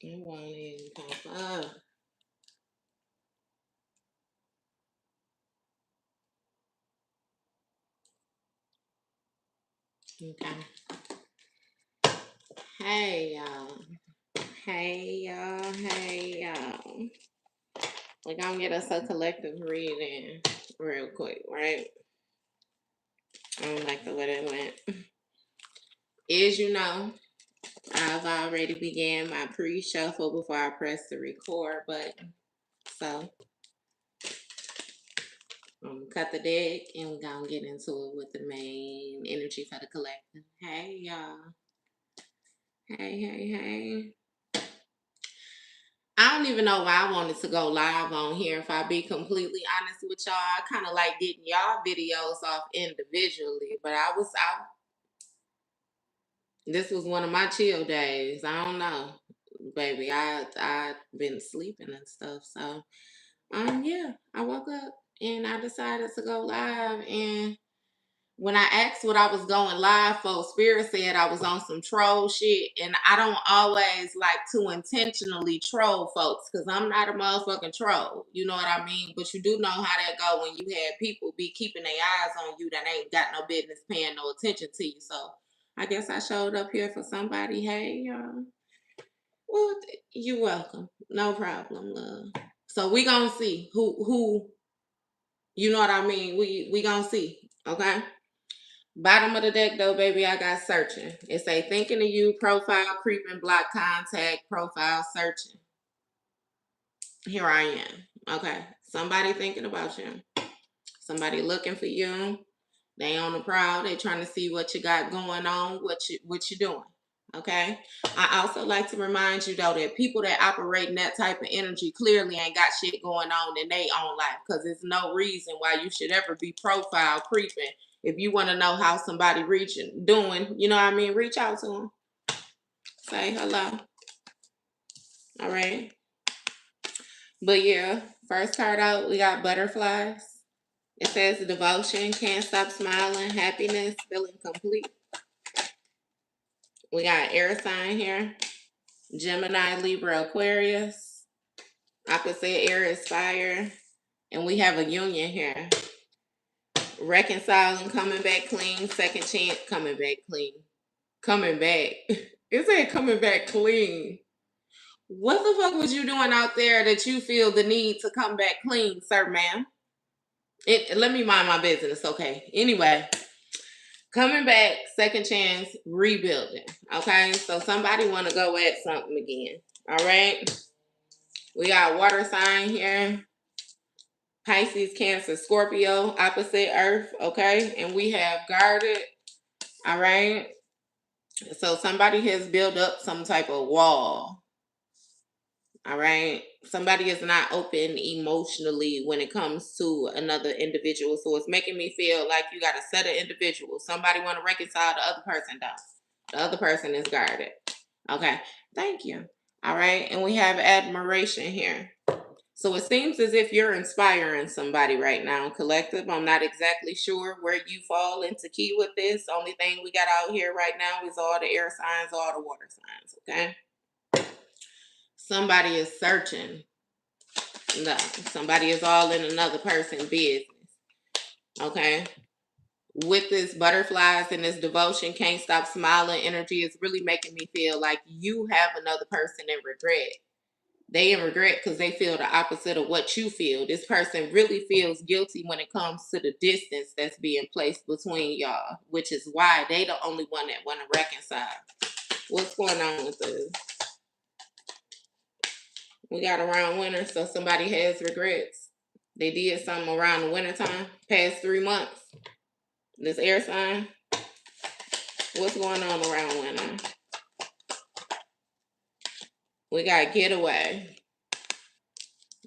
It won't even pop up. Okay. Hey y'all. Hey y'all. Hey y'all. We're gonna get us a collective reading real quick, right? I don't like the way that went. As you know, I've already began my pre-shuffle before I press the record button. So I'm gonna cut the deck and we're gonna get into it with the main energy for the collective. Hey y'all. Hey, hey, hey. I don't even know why I wanted to go live on here. If I be completely honest with y'all, I kind of like getting y'all videos off individually. But this was one of my chill days. I don't know, baby. I been sleeping and stuff. So yeah, I woke up and I decided to go live. And when I asked what I was going live for, Spirit said I was on some troll shit. And I don't always like to intentionally troll folks because I'm not a motherfucking troll. You know what I mean? But you do know how that go when you have people be keeping their eyes on you that ain't got no business paying no attention to you. So I guess I showed up here for somebody. Hey, y'all. Well, you're welcome. No problem, love. So we gonna see who you know what I mean. We gonna see. Okay. Bottom of the deck though, baby, I got searching. It say thinking of you, profile creeping, block contact, profile searching. Here I am. Okay. Somebody thinking about you. Somebody looking for you. They on the prowl. They trying to see what you got going on, what you doing. Okay. I also like to remind you though that people that operate in that type of energy clearly ain't got shit going on in their own life because there's no reason why you should ever be profile creeping. If you want to know how somebody doing, you know what I mean, reach out to them. Say hello. All right. But yeah, first card out, we got butterflies. It says devotion, can't stop smiling, happiness, feeling complete. We got air sign here. Gemini, Libra, Aquarius. Opposite air is fire. And we have a union here. Reconciling, coming back clean. Second chance, coming back clean. Coming back. It said coming back clean. What the fuck was you doing out there that you feel the need to come back clean, sir, ma'am? Let me mind my business, okay? Anyway, coming back, second chance, rebuilding. Okay, so somebody want to go at something again. All right, we got water sign here. Pisces, Cancer, Scorpio, opposite Earth. Okay, and we have guarded. All right, so somebody has built up some type of wall. All right. Somebody is not open emotionally when it comes to another individual. So it's making me feel like you got a set of individuals. Somebody want to reconcile, the other person does. The other person is guarded. Okay. Thank you. All right. And we have admiration here. So it seems as if you're inspiring somebody right now, collective. I'm not exactly sure where you fall into key with this. Only thing we got out here right now is all the air signs, all the water signs. Okay. Somebody is searching. No, somebody is all in another person's business. Okay. With this butterflies and this devotion, can't stop smiling energy is really making me feel like you have another person in regret. They in regret because they feel the opposite of what you feel. This person really feels guilty when it comes to the distance that's being placed between y'all, which is why they the only one that want to reconcile. What's going on with this? We got around winter, so somebody has regrets. They did something around the wintertime, past 3 months. This air sign. What's going on around winter? We got getaway.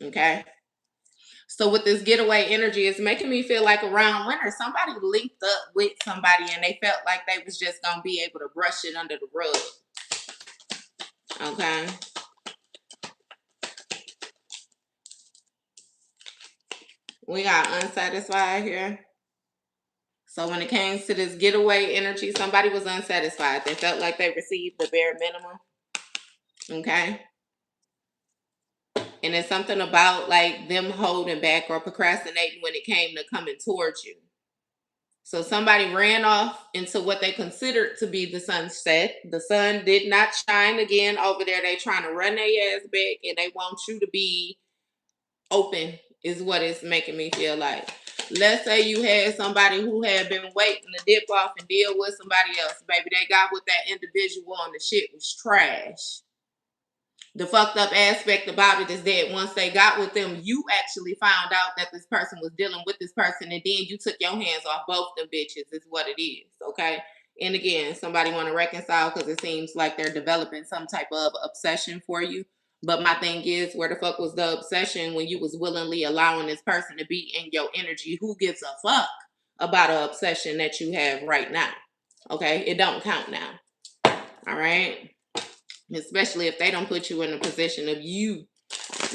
Okay. So with this getaway energy, it's making me feel like around winter, somebody linked up with somebody and they felt like they was just gonna be able to brush it under the rug. Okay. We got unsatisfied here. So when it came to this getaway energy, somebody was unsatisfied. They felt like they received the bare minimum. Okay. And it's something about like them holding back or procrastinating when it came to coming towards you. So somebody ran off into what they considered to be the sunset. The sun did not shine again over there. They trying to run their ass back, and they want you to be open is what it's making me feel like. Let's say you had somebody who had been waiting to dip off and deal with somebody else. Baby, they got with that individual and the shit was trash. The fucked up aspect about it is that once they got with them, you actually found out that this person was dealing with this person, and then you took your hands off both them bitches. Is what it is, okay? And again, somebody want to reconcile because it seems like they're developing some type of obsession for you. But my thing is, where the fuck was the obsession when you was willingly allowing this person to be in your energy? Who gives a fuck about an obsession that you have right now? Okay, it don't count now. All right. Especially if they don't put you in a position of you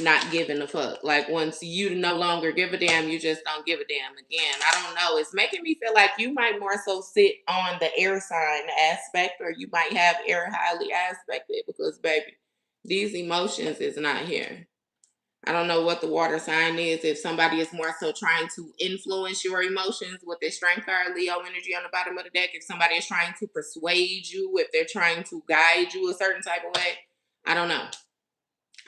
not giving a fuck. Like once you no longer give a damn, you just don't give a damn again. I don't know. It's making me feel like you might more so sit on the air sign aspect, or you might have air highly aspected because baby, these emotions is not here. I don't know what the water sign is. If somebody is more so trying to influence your emotions with their strength card, Leo energy on the bottom of the deck. If somebody is trying to persuade you, if they're trying to guide you a certain type of way, I don't know.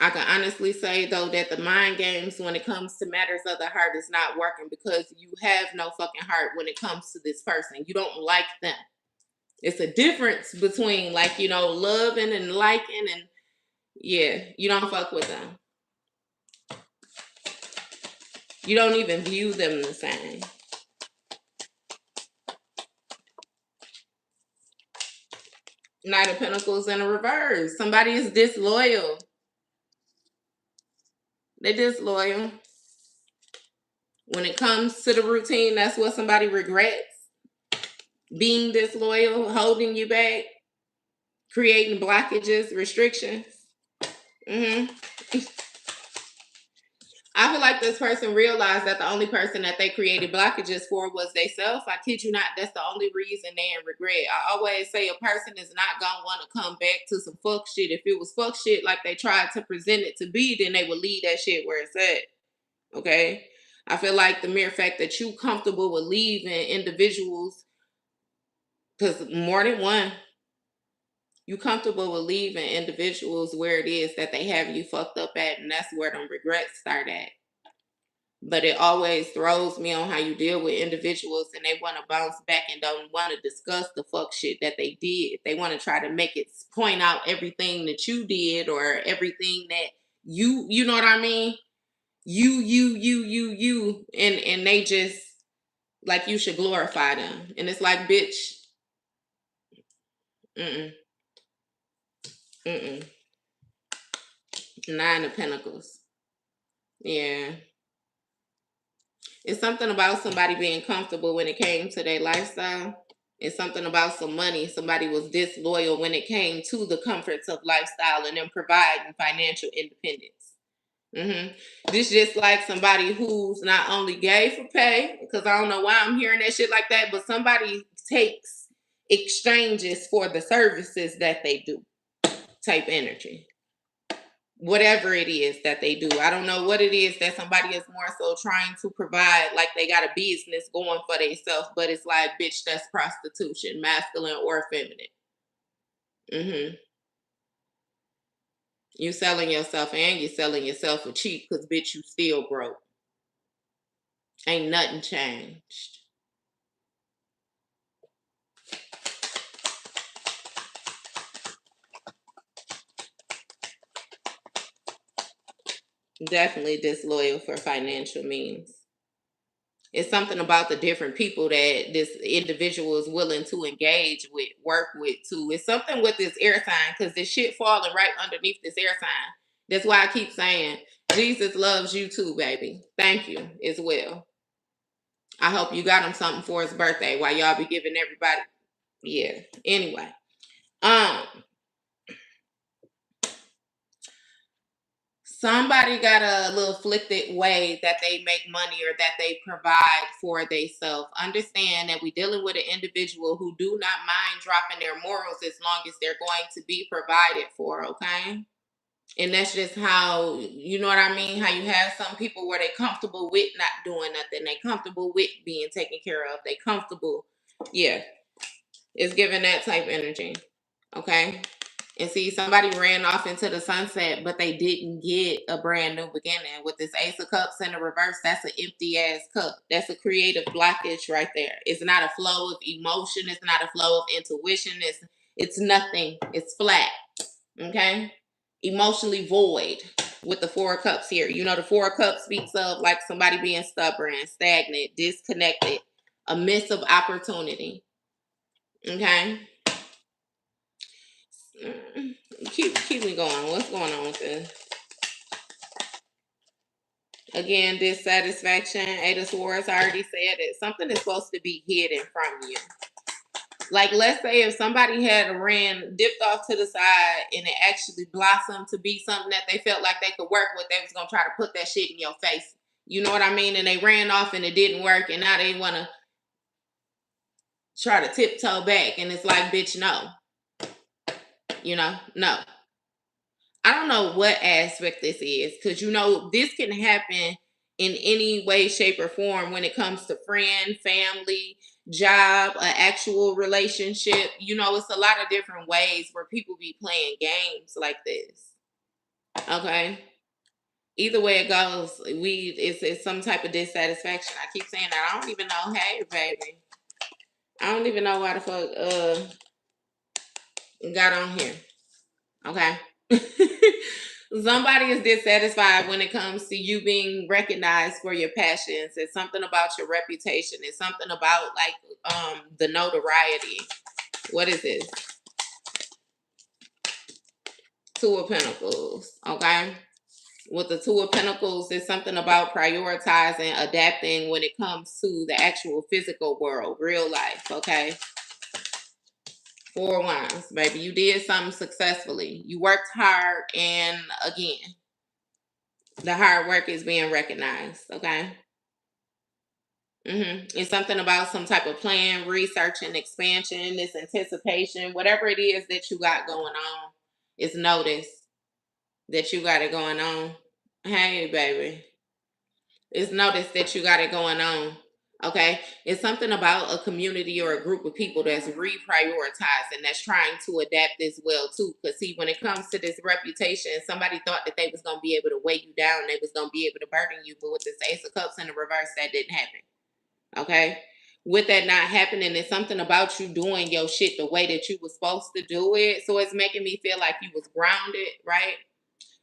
I can honestly say though that the mind games when it comes to matters of the heart is not working because you have no fucking heart when it comes to this person. You don't like them. It's a difference between like, loving and liking, and yeah, you don't fuck with them. You don't even view them the same. Knight of Pentacles in a reverse. Somebody is disloyal. They're disloyal. When it comes to the routine, that's what somebody regrets. Being disloyal, holding you back, creating blockages, restrictions. I feel like this person realized that the only person that they created blockages for was themselves. I kid you not, that's the only reason they in regret. I always say a person is not gonna want to come back to some fuck shit. If it was fuck shit like they tried to present it to be, then they would leave that shit where it's at. Okay? I feel like the mere fact that you comfortable with leaving individuals, because more than one, you comfortable with leaving individuals where it is that they have you fucked up at, and that's where them regrets start at. But it always throws me on how you deal with individuals and they want to bounce back and don't want to discuss the fuck shit that they did. They want to try to make it point out everything that you did or everything that you know what I mean? You, and they just like you should glorify them. And it's like, bitch, mm-mm, mm-mm. Nine of Pentacles. Yeah. It's something about somebody being comfortable when it came to their lifestyle. It's something about some money. Somebody was disloyal when it came to the comforts of lifestyle and then providing financial independence. This just like somebody who's not only gay for pay, because I don't know why I'm hearing that shit like that, but somebody takes exchanges for the services that they do type energy. Whatever it is that they do. I don't know what it is that somebody is more so trying to provide, like they got a business going for themselves, but it's like, bitch, that's prostitution, masculine or feminine. You selling yourself and you selling yourself for cheap because bitch, you still broke. Ain't nothing changed. Definitely disloyal for financial means. It's something about the different people that this individual is willing to engage with, work with too. It's something with this air sign because this shit falling right underneath this air sign. That's why I keep saying Jesus loves you too, baby. Thank you as well. I hope you got him something for his birthday while y'all be giving everybody. Yeah. Anyway. Um, Somebody got a little afflicted way that they make money or that they provide for themselves. Understand that we're dealing with an individual who do not mind dropping their morals as long as they're going to be provided for, okay? And that's just how, you know what I mean? How you have some people where they comfortable with not doing nothing. They comfortable with being taken care of. They comfortable. Yeah. It's giving that type energy. Okay. And see, somebody ran off into the sunset, but they didn't get a brand new beginning. With this Ace of Cups in the reverse, that's an empty ass cup. That's a creative blockage right there. It's not a flow of emotion. It's not a flow of intuition. It's nothing. It's flat. Okay. Emotionally void with the Four of Cups here. You know, the Four of Cups speaks of like somebody being stubborn, stagnant, disconnected, a miss of opportunity. Okay. Keep me going. What's going on with this? Again, dissatisfaction. Eight of Swords, I already said it. Something is supposed to be hidden from you. Like, let's say if somebody had dipped off to the side and it actually blossomed to be something that they felt like they could work with, they was going to try to put that shit in your face. You know what I mean? And they ran off and it didn't work. And now they want to try to tiptoe back. And it's like, bitch, no. You know, no. I don't know what aspect this is, because you know this can happen in any way, shape, or form when it comes to friend, family, job, an actual relationship. You know, it's a lot of different ways where people be playing games like this. Okay. Either way it goes, it's some type of dissatisfaction. I keep saying that. I don't even know. Hey, baby. I don't even know why the fuck got on here. Okay. Somebody is dissatisfied when it comes to you being recognized for your passions. It's something about your reputation. It's something about like the notoriety. What is this? Two of Pentacles. Okay. With the Two of Pentacles, it's something about prioritizing, adapting when it comes to the actual physical world, real life. Okay. Four of Wands, baby. You did something successfully. You worked hard, and again, the hard work is being recognized. Okay. It's something about some type of plan, research, and expansion, this anticipation, whatever it is that you got going on. It's notice that you got it going on. Hey, baby. It's notice that you got it going on. Okay. It's something about a community or a group of people that's reprioritizing, that's trying to adapt as well too. Because see, when it comes to this reputation, somebody thought that they was gonna be able to weigh you down, they was gonna be able to burden you, but with this Ace of Cups in the reverse, that didn't happen. Okay. With that not happening, it's something about you doing your shit the way that you was supposed to do it. So it's making me feel like you was grounded, right?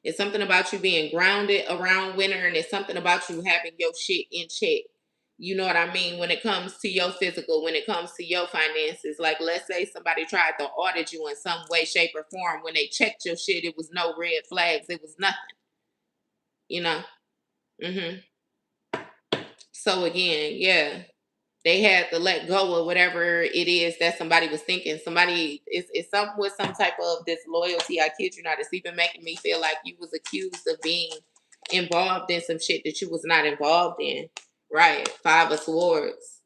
It's something about you being grounded around winter, and it's something about you having your shit in check. You know what I mean? When it comes to your physical, when it comes to your finances, like let's say somebody tried to audit you in some way, shape, or form. When they checked your shit, it was no red flags. It was nothing. You know? hmm So again, yeah, they had to let go of whatever it is that somebody was thinking. Somebody is something with some type of disloyalty. I kid you not. It's even making me feel like you was accused of being involved in some shit that you was not involved in. Right. Five of Swords.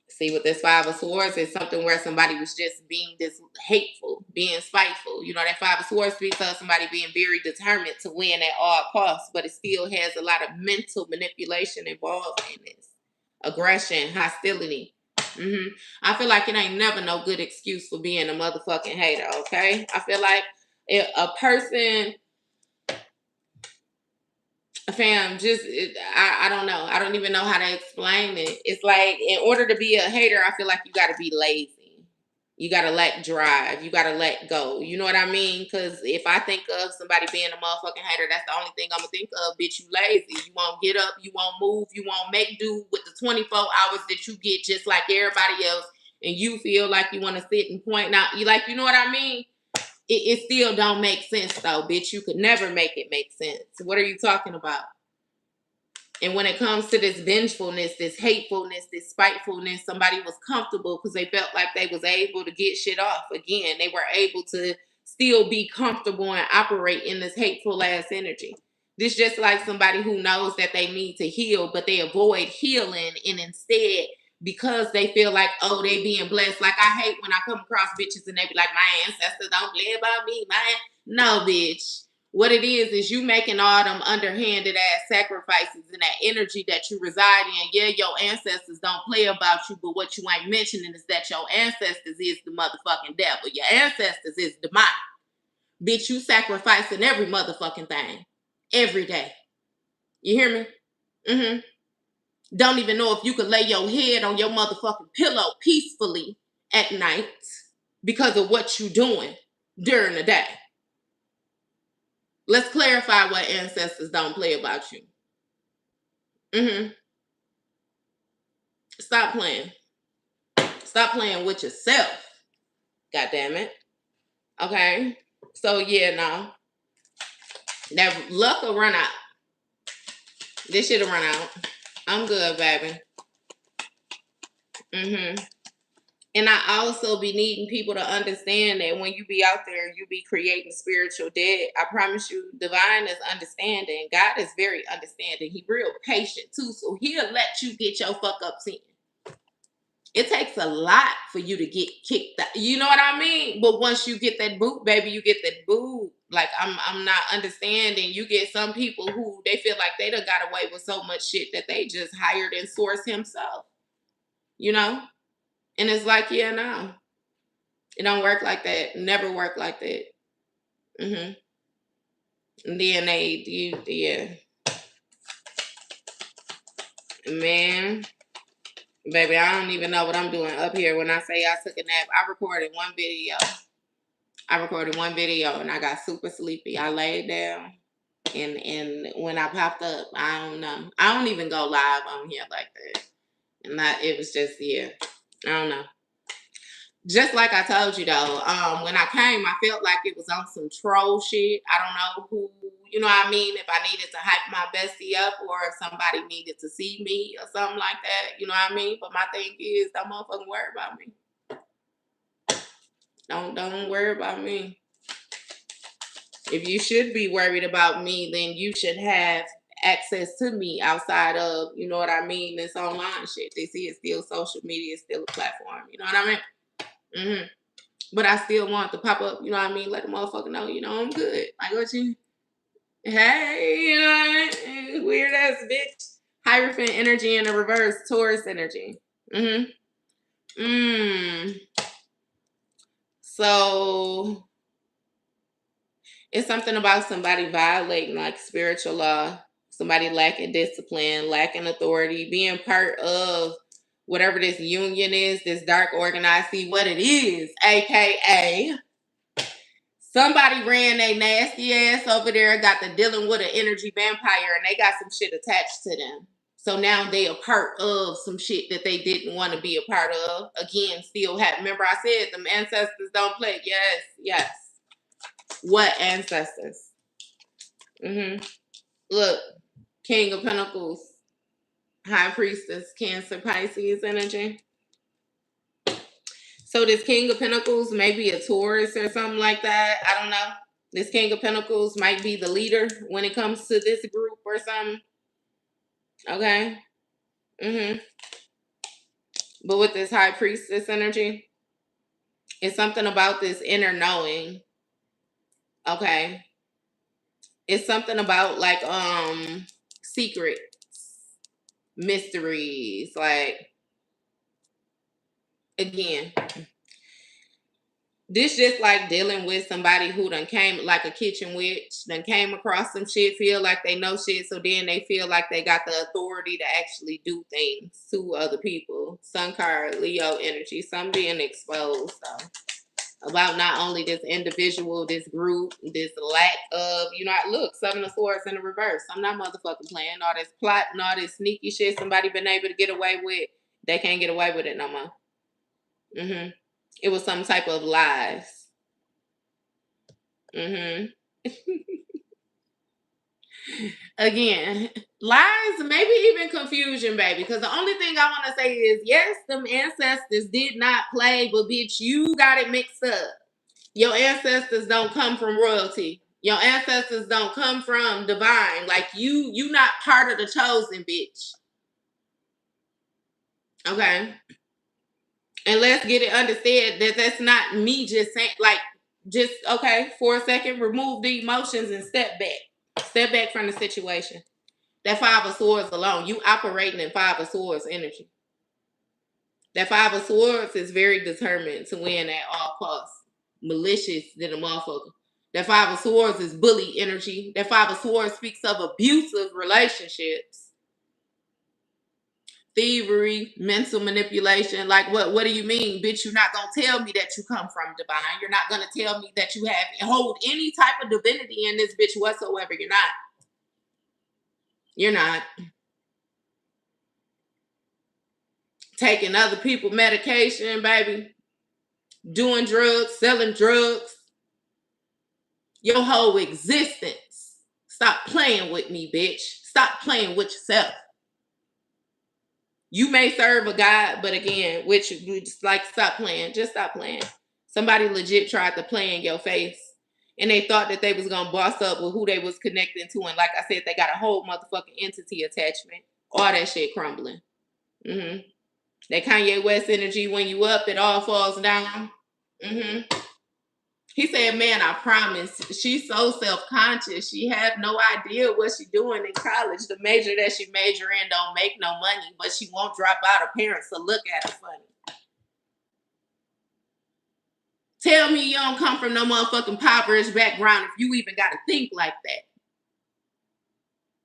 See, with this Five of Swords, it's something where somebody was just being this hateful, being spiteful. You know, that Five of Swords speaks of somebody being very determined to win at all costs, but it still has a lot of mental manipulation involved in this. Aggression, hostility. I feel like it ain't never no good excuse for being a motherfucking hater, okay? I feel like if a person, fam, I don't know. I don't even know how to explain it. It's like in order to be a hater, I feel like you got to be lazy. You got to let drive. You got to let go. You know what I mean? Because if I think of somebody being a motherfucking hater, that's the only thing I'm going to think of. Bitch, you lazy. You won't get up. You won't move. You won't make do with the 24 hours that you get just like everybody else. And you feel like you want to sit and point out. You know what I mean? It still don't make sense though, bitch. You could never make it make sense. What are you talking about? And when it comes to this vengefulness, this hatefulness, this spitefulness, somebody was comfortable because they felt like they was able to get shit off. Again, they were able to still be comfortable and operate in this hateful ass energy. This just like somebody who knows that they need to heal, but they avoid healing, and instead, because they feel like, oh, they being blessed. Like I hate when I come across bitches and they be like, my ancestors don't play about me, man. No, bitch. What it is you making all them underhanded ass sacrifices and that energy that you reside in. Yeah, your ancestors don't play about you, but what you ain't mentioning is that your ancestors is the motherfucking devil. Your ancestors is demonic. Bitch, you sacrificing every motherfucking thing. Every day. You hear me? Mm-hmm. Don't even know if you could lay your head on your motherfucking pillow peacefully at night because of what you doing during the day. Let's clarify what ancestors don't play about you. Mm-hmm. Stop playing. Stop playing with yourself. God damn it. Okay. So yeah, no. That luck will run out. This shit'll run out. I'm good, baby. Mm-hmm. And I also be needing people to understand that when you be out there, you be creating spiritual debt. I promise you, divine is understanding. God is very understanding. He real patient too. So he'll let you get your fuck ups in. It takes a lot for you to get kicked out. You know what I mean? But once you get that boot, baby, you get that boot. Like I'm not understanding. You get some people who they feel like they done got away with so much shit that they just hired and sourced himself. You know? And it's like, yeah, no. It don't work like that. Never work like that. Mm-hmm. And then yeah. Man, baby, I don't even know what I'm doing up here. When I say I took a nap, I recorded one video and I got super sleepy. I laid down and when I popped up, I don't know. I don't even go live on here like that. And it was just, yeah, I don't know. Just like I told you though, when I came, I felt like it was on some troll shit. I don't know who, you know what I mean? If I needed to hype my bestie up or if somebody needed to see me or something like that, you know what I mean? But my thing is, don't motherfucking worry about me. Don't worry about me. If you should be worried about me, then you should have access to me outside of, you know what I mean, this online shit. They see it's still social media, it's still a platform. You know what I mean? Mm-hmm. But I still want to pop up, you know what I mean? Let the motherfucker know, you know, I'm good. Like, what you, hey, you know, weird ass bitch. Hierophant energy in the reverse, Taurus energy. So it's something about somebody violating like spiritual law, somebody lacking discipline, lacking authority, being part of whatever this union is, this dark organized, see what it is, aka somebody ran a nasty ass over there, got the dealing with an energy vampire, and they got some shit attached to them. So now they are part of some shit that they didn't want to be a part of. Again, still have. Remember I said them ancestors don't play. Yes, yes. What ancestors? Look, King of Pentacles, High Priestess, Cancer, Pisces energy. So this King of Pentacles may be a Taurus or something like that. I don't know. This King of Pentacles might be the leader when it comes to this group or something. Okay. But with this High Priestess energy, it's something about this inner knowing. Okay. It's something about like secrets, mysteries, like again. This just like dealing with somebody who done came like a kitchen witch, done came across some shit, feel like they know shit, so then they feel like they got the authority to actually do things to other people. Sun card, Leo energy, some being exposed. So about not only this individual, this group, this lack of, you know, look, Seven of Swords in the reverse. I'm not motherfucking playing all this plot and all this sneaky shit somebody been able to get away with. They can't get away with it no more. It was some type of lies. Again, lies, maybe even confusion, baby. Because the only thing I want to say is, yes, them ancestors did not play, but bitch, you got it mixed up. Your ancestors don't come from royalty. Your ancestors don't come from divine. Like you not part of the chosen, bitch. Okay. And let's get it understood that that's not me just saying, like, Just, okay, for a second, remove the emotions and step back. Step back from the situation. That Five of Swords alone, you operating in Five of Swords energy. That Five of Swords is very determined to win at all costs. Malicious than a motherfucker. That Five of Swords is bully energy. That Five of Swords speaks of abusive relationships. Thievery, mental manipulation. Like, what do you mean? Bitch, you're not going to tell me that you come from divine. You're not going to tell me that you hold any type of divinity in this bitch whatsoever. You're not. You're not. Taking other people's medication, baby. Doing drugs, selling drugs. Your whole existence. Stop playing with me, bitch. Stop playing with yourself. You may serve a God, but again, which you just like, stop playing. Just stop playing. Somebody legit tried to play in your face, and they thought that they was gonna boss up with who they was connecting to, and like I said, they got a whole motherfucking entity attachment. All that shit crumbling. That Kanye West energy, when you up, it all falls down. He said, man, I promise. She's so self-conscious. She have no idea what she's doing in college. The major that she major in don't make no money, but she won't drop out. Her parents will look at her funny. Tell me you don't come from no motherfucking impoverished background if you even got to think like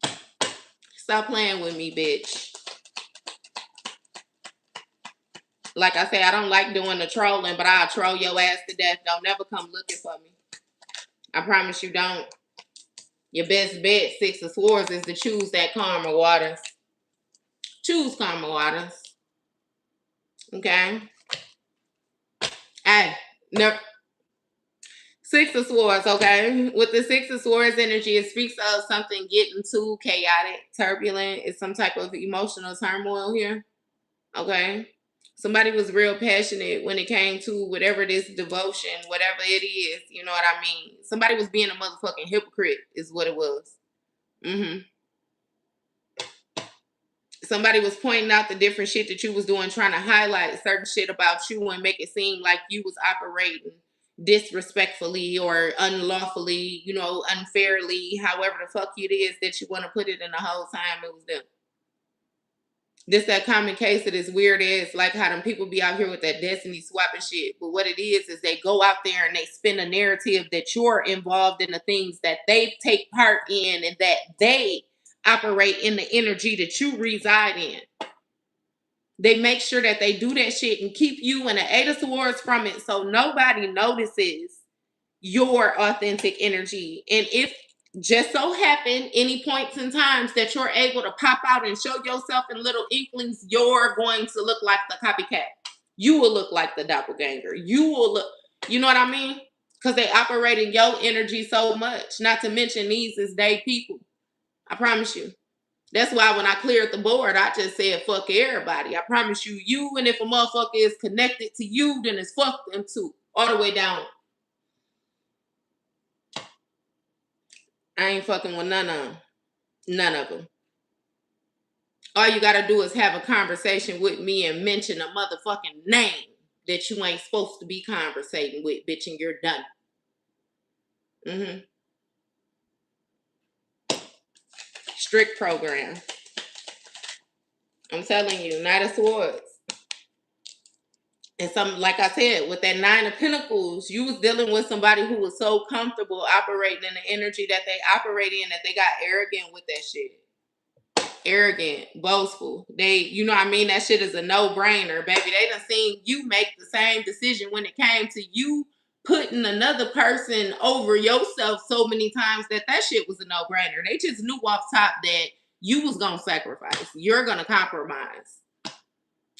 that. Stop playing with me, bitch. Like I say, I don't like doing the trolling, but I'll troll your ass to death. Don't never come looking for me. I promise you don't. Your best bet, Six of Swords, is to choose that karma waters. Choose karma waters. Okay? Hey, no. Six of Swords, okay? With the Six of Swords energy, it speaks of something getting too chaotic, turbulent. It's some type of emotional turmoil here. Okay? Somebody was real passionate when it came to whatever this devotion, whatever it is, you know what I mean? Somebody was being a motherfucking hypocrite is what it was. Somebody was pointing out the different shit that you was doing, trying to highlight certain shit about you and make it seem like you was operating disrespectfully or unlawfully, you know, unfairly, however the fuck it is that you want to put it in the whole time it was them. This that common case of this weird ass, like how them people be out here with that destiny swapping shit. But what it is they go out there and they spin a narrative that you're involved in the things that they take part in and that they operate in the energy that you reside in. They make sure that they do that shit and keep you in the Eight of Swords from it so nobody notices your authentic energy. And if just so happen any points in times that you're able to pop out and show yourself in little inklings, you're going to look like the copycat. You will look like the doppelganger. You will look, you know what I mean? Because they operate in your energy so much. Not to mention these is they people. I promise you. That's why when I cleared the board, I just said, fuck everybody. I promise you, and if a motherfucker is connected to you, then it's fuck them too. All the way down. I ain't fucking with none of them. None of them. All you gotta do is have a conversation with me and mention a motherfucking name that you ain't supposed to be conversating with, bitch, and you're done. Strict program. I'm telling you, Knight of Swords. And some, like I said, with that Nine of Pentacles, you was dealing with somebody who was so comfortable operating in the energy that they operate in that they got arrogant with that shit. Arrogant, boastful. They, you know what I mean? That shit is a no-brainer, baby. They done seen you make the same decision when it came to you putting another person over yourself so many times that shit was a no-brainer. They just knew off top that you was gonna sacrifice. You're gonna compromise.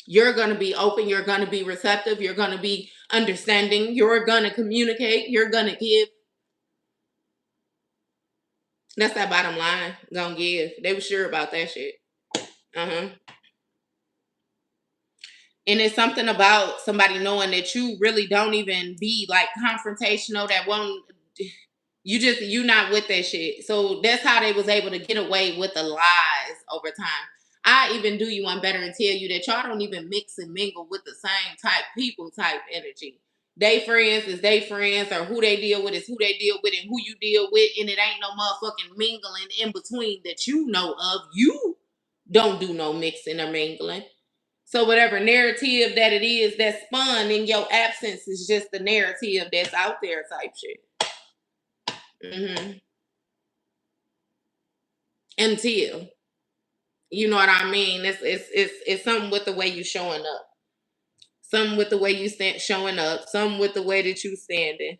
You're gonna be open. You're gonna be receptive. You're gonna be understanding. You're gonna communicate. You're gonna give. That's that bottom line. Gonna give. They were sure about that shit. And it's something about somebody knowing that you really don't even be like confrontational, that won't, you not with that shit. So that's how they was able to get away with the lies over time. I even do you one better and tell you that y'all don't even mix and mingle with the same type people type energy. they friends is they friends, or who they deal with is who they deal with, and who you deal with, and it ain't no motherfucking mingling in between that you know of. You don't do no mixing or mingling. So whatever narrative that it is that's spun in your absence is just the narrative that's out there type shit. Until, you know what I mean? It's something with the way you showing up. Something with the way you showing up. Something with the way that you standing.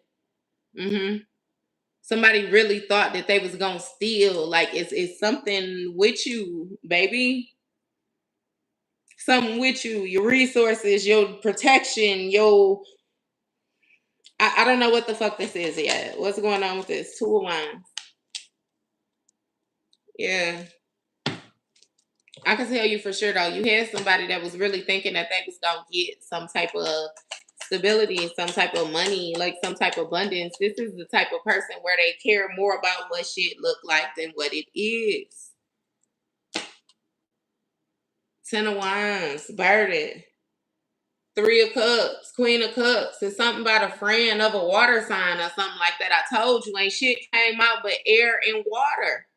Somebody really thought that they was gonna steal. Like it's something with you, baby. Something with you, your resources, your protection, your I don't know what the fuck this is yet. What's going on with this? 2 of Wands. Yeah. I can tell you for sure though, you had somebody that was really thinking that they was gonna get some type of stability, some type of money, like some type of abundance. This is the type of person where they care more about what shit look like than what it is. 10 of Wands, birded. 3 of Cups, Queen of Cups. It's something about a friend of a water sign or something like that. I told you, ain't shit came out but air and water.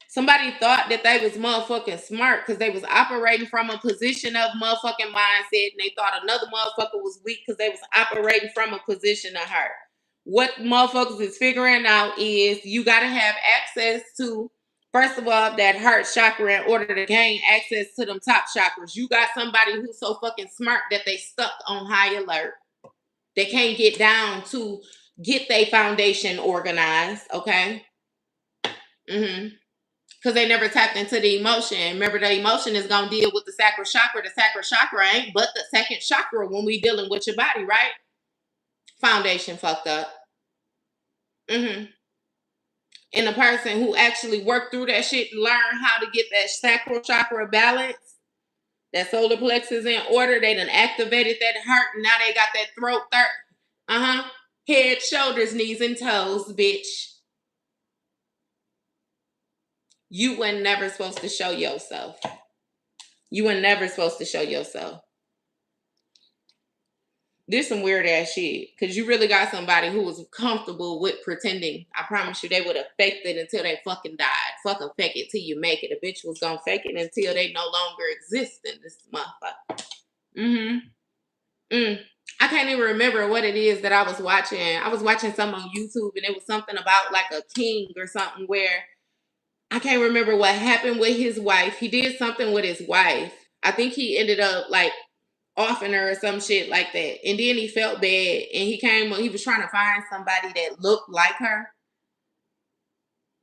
Somebody thought that they was motherfucking smart because they was operating from a position of motherfucking mindset, and they thought another motherfucker was weak because they was operating from a position of hurt. What motherfuckers is figuring out is you got to have access to, first of all, that heart chakra in order to gain access to them top chakras. You got somebody who's so fucking smart that they stuck on high alert. They can't get down to get their foundation organized, okay? Because they never tapped into the emotion. Remember, the emotion is going to deal with the sacral chakra. The sacral chakra ain't but the second chakra when we dealing with your body, right? Foundation fucked up. And the person who actually worked through that shit and learned how to get that sacral chakra balance, that solar plexus in order, they done activated that heart, and now they got that throat head, shoulders, knees, and toes, bitch. You were never supposed to show yourself. You were never supposed to show yourself. This some weird ass shit. Because you really got somebody who was comfortable with pretending. I promise you, they would have faked it until they fucking died. Fucking fake it till you make it. A bitch was gonna fake it until they no longer exist in this motherfucker. I can't even remember what it is that I was watching. I was watching something on YouTube, and it was something about like a king or something where I can't remember what happened with his wife. He did something with his wife. I think he ended up like offing her or some shit like that. And then he felt bad, and he was trying to find somebody that looked like her.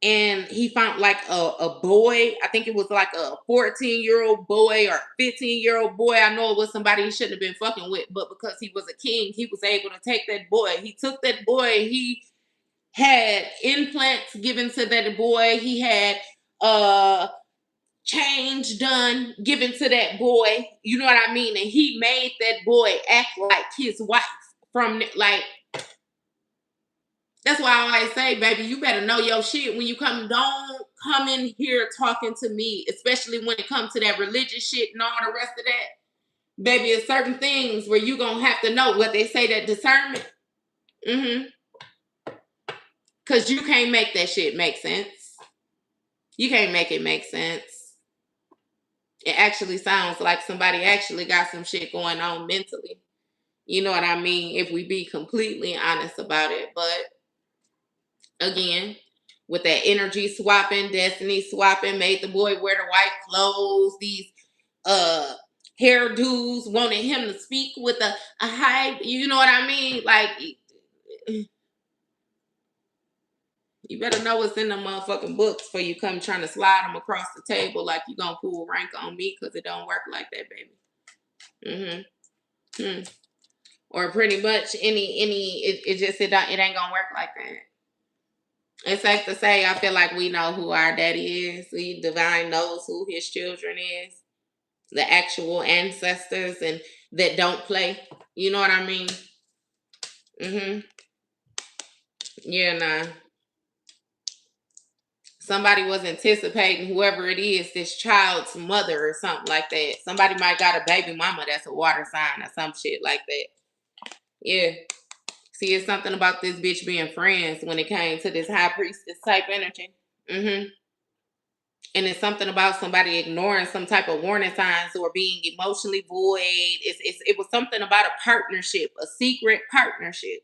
And he found like a boy. I think it was like a 14-year-old boy or 15-year-old boy. I know it was somebody he shouldn't have been fucking with, but because he was a king, he was able to take that boy. He took that boy. He had implants given to that boy. He had change done, given to that boy. You know what I mean? And he made that boy act like his wife from like. That's why I always say, baby, you better know your shit when you come. Don't come in here talking to me, especially when it comes to that religious shit and all the rest of that. Baby, there's certain things where you gonna have to know what they say, that discernment. Because you can't make that shit make sense. You can't make it make sense. It actually sounds like somebody actually got some shit going on mentally. You know what I mean? If we be completely honest about it. But again, with that energy swapping, destiny swapping, made the boy wear the white clothes, these hairdos, wanted him to speak with a high, you know what I mean? Like, you better know what's in the motherfucking books before you come trying to slide them across the table like you gonna pull rank on me, because it don't work like that, baby. Or pretty much it ain't gonna work like that. It's safe to say, I feel like we know who our daddy is. We divine knows who his children is. The actual ancestors and that don't play. You know what I mean? Yeah, nah. Somebody was anticipating whoever it is, this child's mother or something like that. Somebody might got a baby mama that's a water sign or some shit like that. Yeah. See, it's something about this bitch being friends when it came to this high priestess type energy. Mm-hmm. And it's something about somebody ignoring some type of warning signs or being emotionally void. It was something about a partnership, a secret partnership.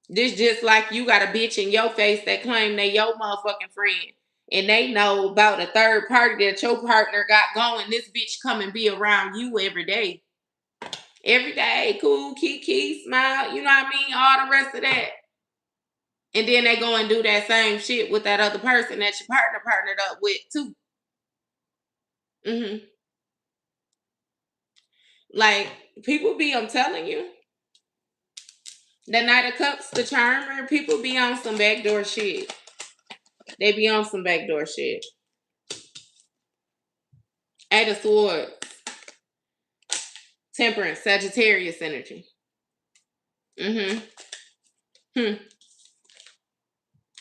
This just like you got a bitch in your face that claim they your motherfucking friend. And they know about a third party that your partner got going. This bitch come and be around you every day. Every day, cool, kiki, smile, you know what I mean? All the rest of that. And then they go and do that same shit with that other person that your partner partnered up with too. Mm-hmm. Like, people be, I'm telling you, the Knight of Cups, the Charmer, people be on some backdoor shit. They be on some backdoor shit. Eight of Swords, Temperance, Sagittarius energy. Mm-hmm.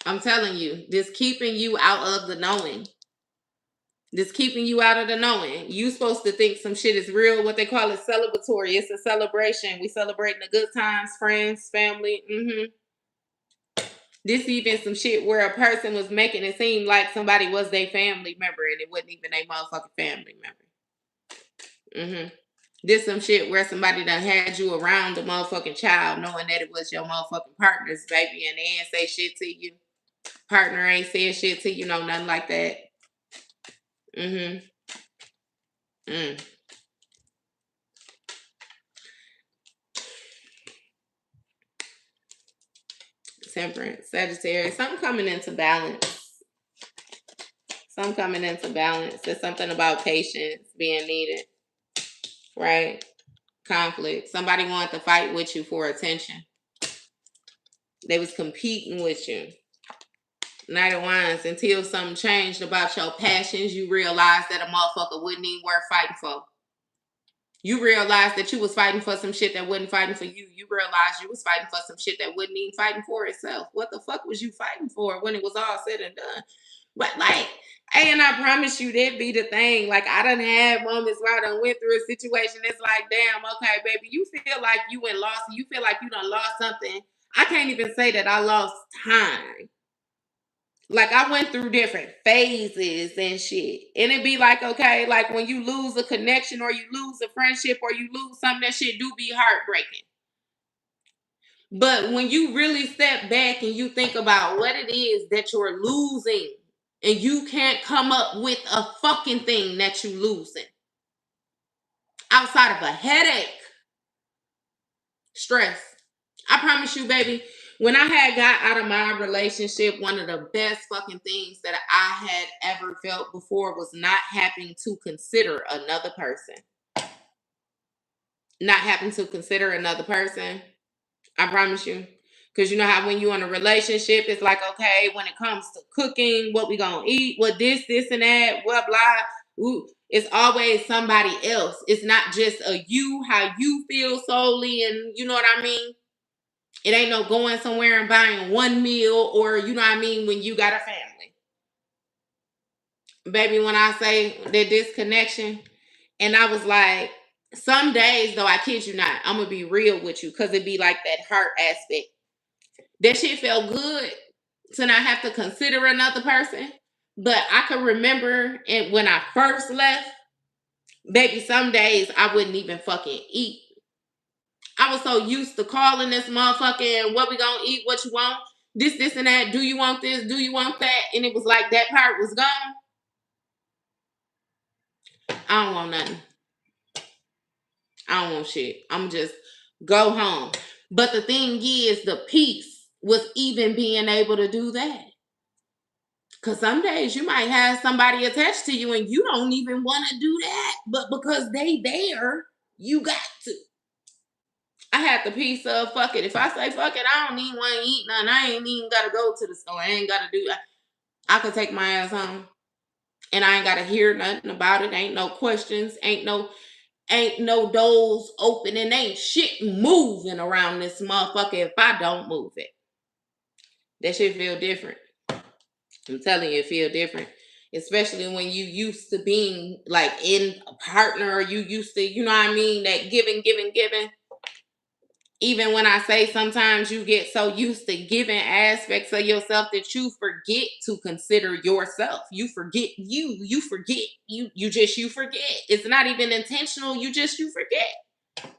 I'm telling you, this keeping you out of the knowing. This keeping you out of the knowing. You supposed to think some shit is real. What they call it celebratory. It's a celebration. We celebrating the good times, friends, family. This even some shit where a person was making it seem like somebody was their family member and it wasn't even a motherfucking family member. This some shit where somebody done had you around the motherfucking child knowing that it was your motherfucking partner's baby and they ain't say shit to you. Partner ain't said shit to you, no, nothing like that. Temperance, Sagittarius, something coming into balance. Something coming into balance. There's something about patience being needed, right? Conflict. Somebody wanted to fight with you for attention. They was competing with you. Knight of Wands, until something changed about your passions, you realized that a motherfucker wasn't even worth fighting for. You realized that you was fighting for some shit that wasn't fighting for you. You realized you was fighting for some shit that wasn't even fighting for itself. What the fuck was you fighting for when it was all said and done? But like, hey, and I promise you that'd be the thing. Like, I done had moments where I done went through a situation that's like, damn, okay, baby, you feel like you went lost. You feel like you done lost something. I can't even say that I lost time. Like, I went through different phases and shit. And it'd be like, okay, like when you lose a connection or you lose a friendship or you lose something, that shit do be heartbreaking. But when you really step back and you think about what it is that you're losing and you can't come up with a fucking thing that you losing outside of a headache, stress. I promise you, baby, when I had got out of my relationship, one of the best fucking things that I had ever felt before was not having to consider another person. Not having to consider another person. I promise you. Because you know how when you're in a relationship, it's like, okay, when it comes to cooking, what we gonna eat, what this, and that, blah, blah. Ooh, it's always somebody else. It's not just a you, how you feel solely, and you know what I mean? It ain't no going somewhere and buying one meal or, you know what I mean, when you got a family. Baby, when I say that disconnection, and I was like, some days, though, I kid you not, I'm going to be real with you because it be like that heart aspect. That shit felt good to not have to consider another person. But I can remember it when I first left, baby, some days I wouldn't even fucking eat. I was so used to calling this motherfucking what we gonna eat, what you want, this, and that. Do you want this? Do you want that? And it was like that part was gone. I don't want nothing. I don't want shit. I'm just go home. But the thing is, the peace was even being able to do that. Because some days you might have somebody attached to you and you don't even want to do that. But because they there, you got to. I had the piece of fuck it. If I say fuck it, I don't even want to eat nothing. I ain't even got to go to the store. I ain't got to do that. I could take my ass home. And I ain't got to hear nothing about it. Ain't no questions. Ain't no doors opening. Ain't shit moving around this motherfucker if I don't move it. That shit feel different. I'm telling you, it feel different. Especially when you used to being like in a partner or you used to, you know what I mean? That giving. Even when I say sometimes you get so used to giving aspects of yourself that you forget to consider yourself. You forget you forget you forget. It's not even intentional. You forget.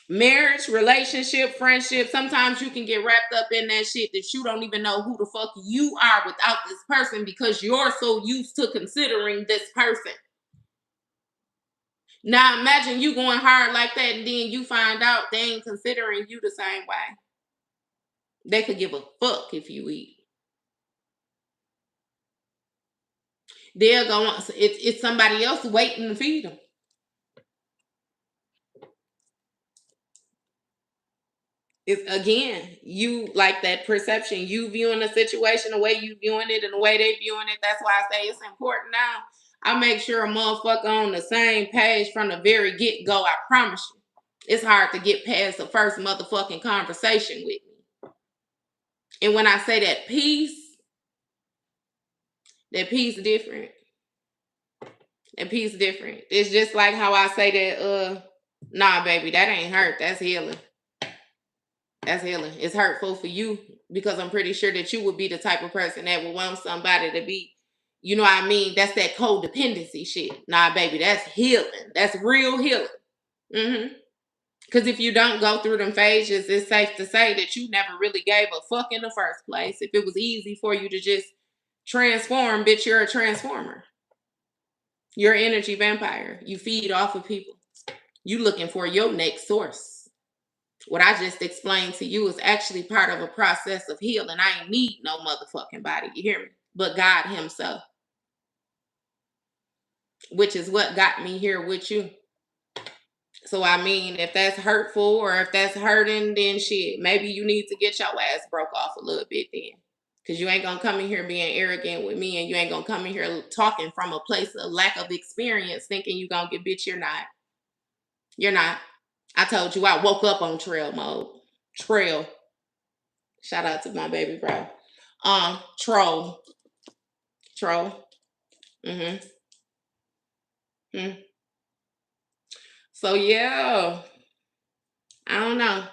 Marriage, relationship, friendship, sometimes you can get wrapped up in that shit that you don't even know who the fuck you are without this person because you're so used to considering this person. Now imagine you going hard like that and then you find out they ain't considering you the same way. They could give a fuck if you eat. They're going. It's somebody else waiting to feed them. It's again, you like that perception. You viewing the situation the way you viewing it and the way they viewing it. That's why I say it's important now. I make sure a motherfucker on the same page from the very get go. I promise you, it's hard to get past the first motherfucking conversation with me. And when I say that peace different. That piece different. It's just like how I say that, nah, baby, that ain't hurt. That's healing. That's healing. It's hurtful for you because I'm pretty sure that you would be the type of person that would want somebody to be, you know what I mean? That's that codependency shit. Nah, baby, that's healing. That's real healing. Mm-hmm. Because if you don't go through them phases, it's safe to say that you never really gave a fuck in the first place. If it was easy for you to just transform, bitch, you're a transformer. You're an energy vampire. You feed off of people. You looking for your next source. What I just explained to you is actually part of a process of healing. I ain't need no motherfucking body. You hear me? But God himself. Which is what got me here with you. So I mean, if that's hurtful or if that's hurting, then shit, maybe you need to get your ass broke off a little bit then. Because you ain't going to come in here being arrogant with me and you ain't going to come in here talking from a place of lack of experience thinking you going to get, bitch, you're not. You're not. I told you I woke up on trail mode. Trail. Shout out to my baby bro. Troll. Troll. Mm-hmm. Mm. So yeah. I don't know.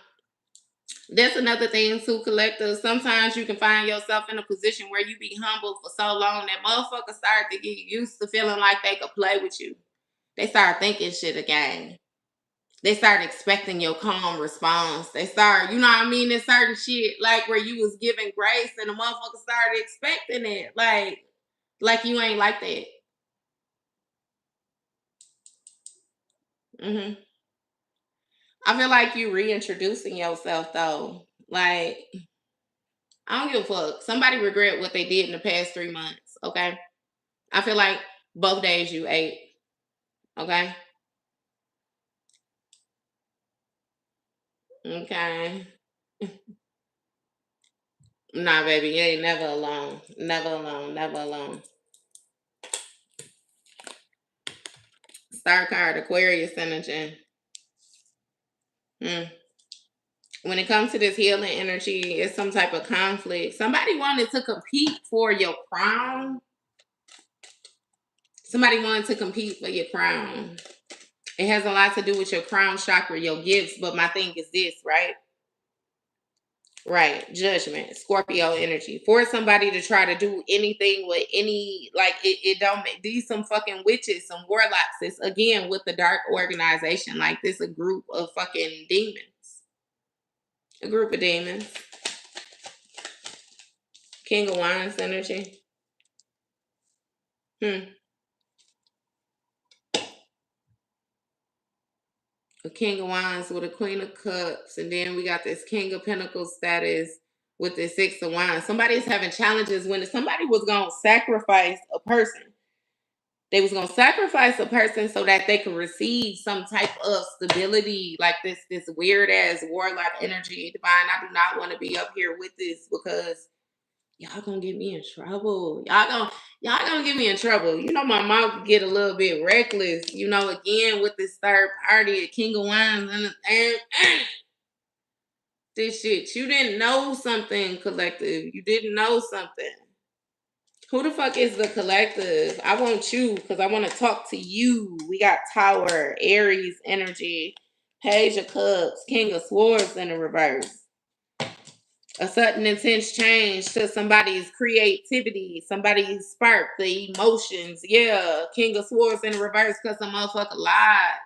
That's another thing too, collective. Sometimes you can find yourself in a position where you be humble for so long that motherfuckers start to get used to feeling like they could play with you. They start thinking shit again. They start expecting your calm response. They start, you know what I mean? There's certain shit like where you was giving grace and the motherfucker started expecting it. Like you ain't like that. Hmm. I feel like you reintroducing yourself though. Like, I don't give a fuck. Somebody regret what they did in the past 3 months. Okay. I feel like both days you ate. Okay. Okay. Nah, baby, you ain't never alone. Never alone. Never alone. Star card, Aquarius energy. Hmm. When it comes to this healing energy, it's some type of conflict. Somebody wanted to compete for your crown. Somebody wanted to compete for your crown. It has a lot to do with your crown chakra, your gifts. But my thing is this, right? Right. Judgment. Scorpio energy. For somebody to try to do anything with any, like, it don't make these some fucking witches, some warlocks. It's again with the dark organization. Like, this a group of fucking demons. A group of demons. King of Wands energy. A King of Wands with a Queen of Cups. And then we got this King of Pentacles status with the Six of Wands. Somebody's having challenges when somebody was going to sacrifice a person. They was going to sacrifice a person so that they could receive some type of stability, like this weird ass warlock energy. Divine, I do not want to be up here with this because y'all gonna get me in trouble. Y'all gonna get me in trouble. You know my mouth get a little bit reckless. You know, again with this third party, at King of Wands, and this shit. You didn't know something, collective. You didn't know something. Who the fuck is the collective? I want you because I want to talk to you. We got Tower, Aries energy. Page of Cups, King of Swords in the reverse. A sudden intense change to somebody's creativity, somebody's spark, the emotions. Yeah, King of Swords in the reverse because the motherfucker lied.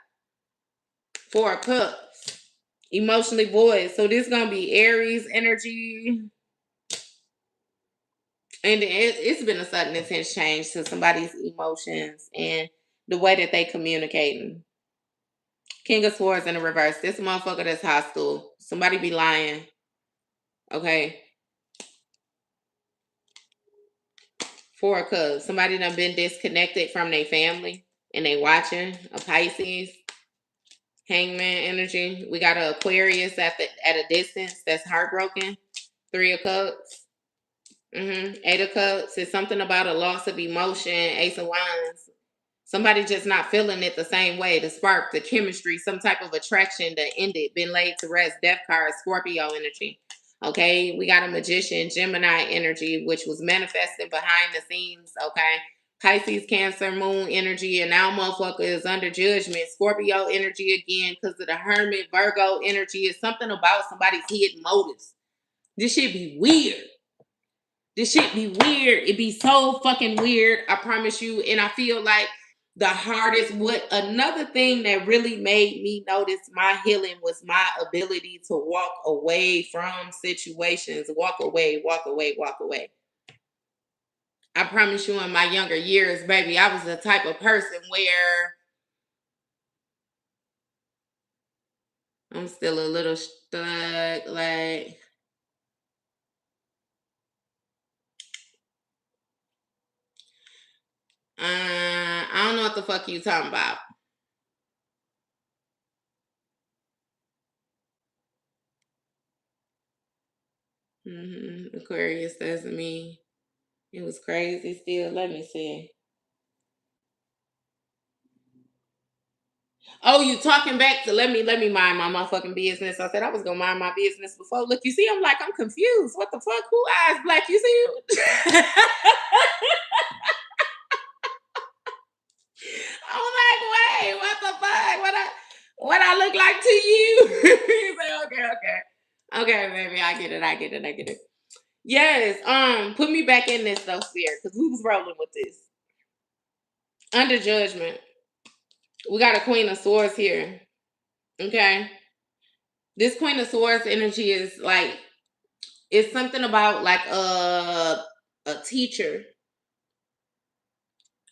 Four of Cups, emotionally void. So this gonna be Aries energy. And it's been a sudden intense change to somebody's emotions and the way that they communicating. King of Swords in the reverse. This motherfucker that's hostile. Somebody be lying. Okay. Four of Cups. Somebody done been disconnected from their family and they watching. A Pisces. Hangman energy. We got an Aquarius at a distance that's heartbroken. Three of Cups. Eight of Cups is something about a loss of emotion. Ace of Wands. Somebody just not feeling it the same way. The spark, the chemistry, some type of attraction that ended, been laid to rest. Death card, Scorpio energy. Okay, we got a Magician, Gemini energy, which was manifesting behind the scenes. Okay, Pisces, Cancer, Moon energy, and now motherfucker is under judgment. Scorpio energy again because of the Hermit. Virgo energy is something about somebody's hidden motives. This shit be weird. This shit be weird. It be so fucking weird. I promise you. And I feel like the hardest, what another thing that really made me notice my healing was my ability to walk away from situations. Walk away, walk away, walk away. I promise you in my younger years, baby, I was the type of person where I'm still a little stuck. Like, I don't know what the fuck you talking about. Aquarius doesn't mean it was crazy still. Let me see. Oh, you talking back to let me mind my motherfucking business. I said I was gonna mind my business before. Look, you see, I'm like, I'm confused. What the fuck? Who eyes black? You see? I'm like, wait, what the fuck? What I look like to you? You say, okay, baby, I get it. Yes, put me back in this though, Spirit, because we was rolling with this. Under judgment. We got a Queen of Swords here. Okay. This Queen of Swords energy is like, it's something about like a teacher.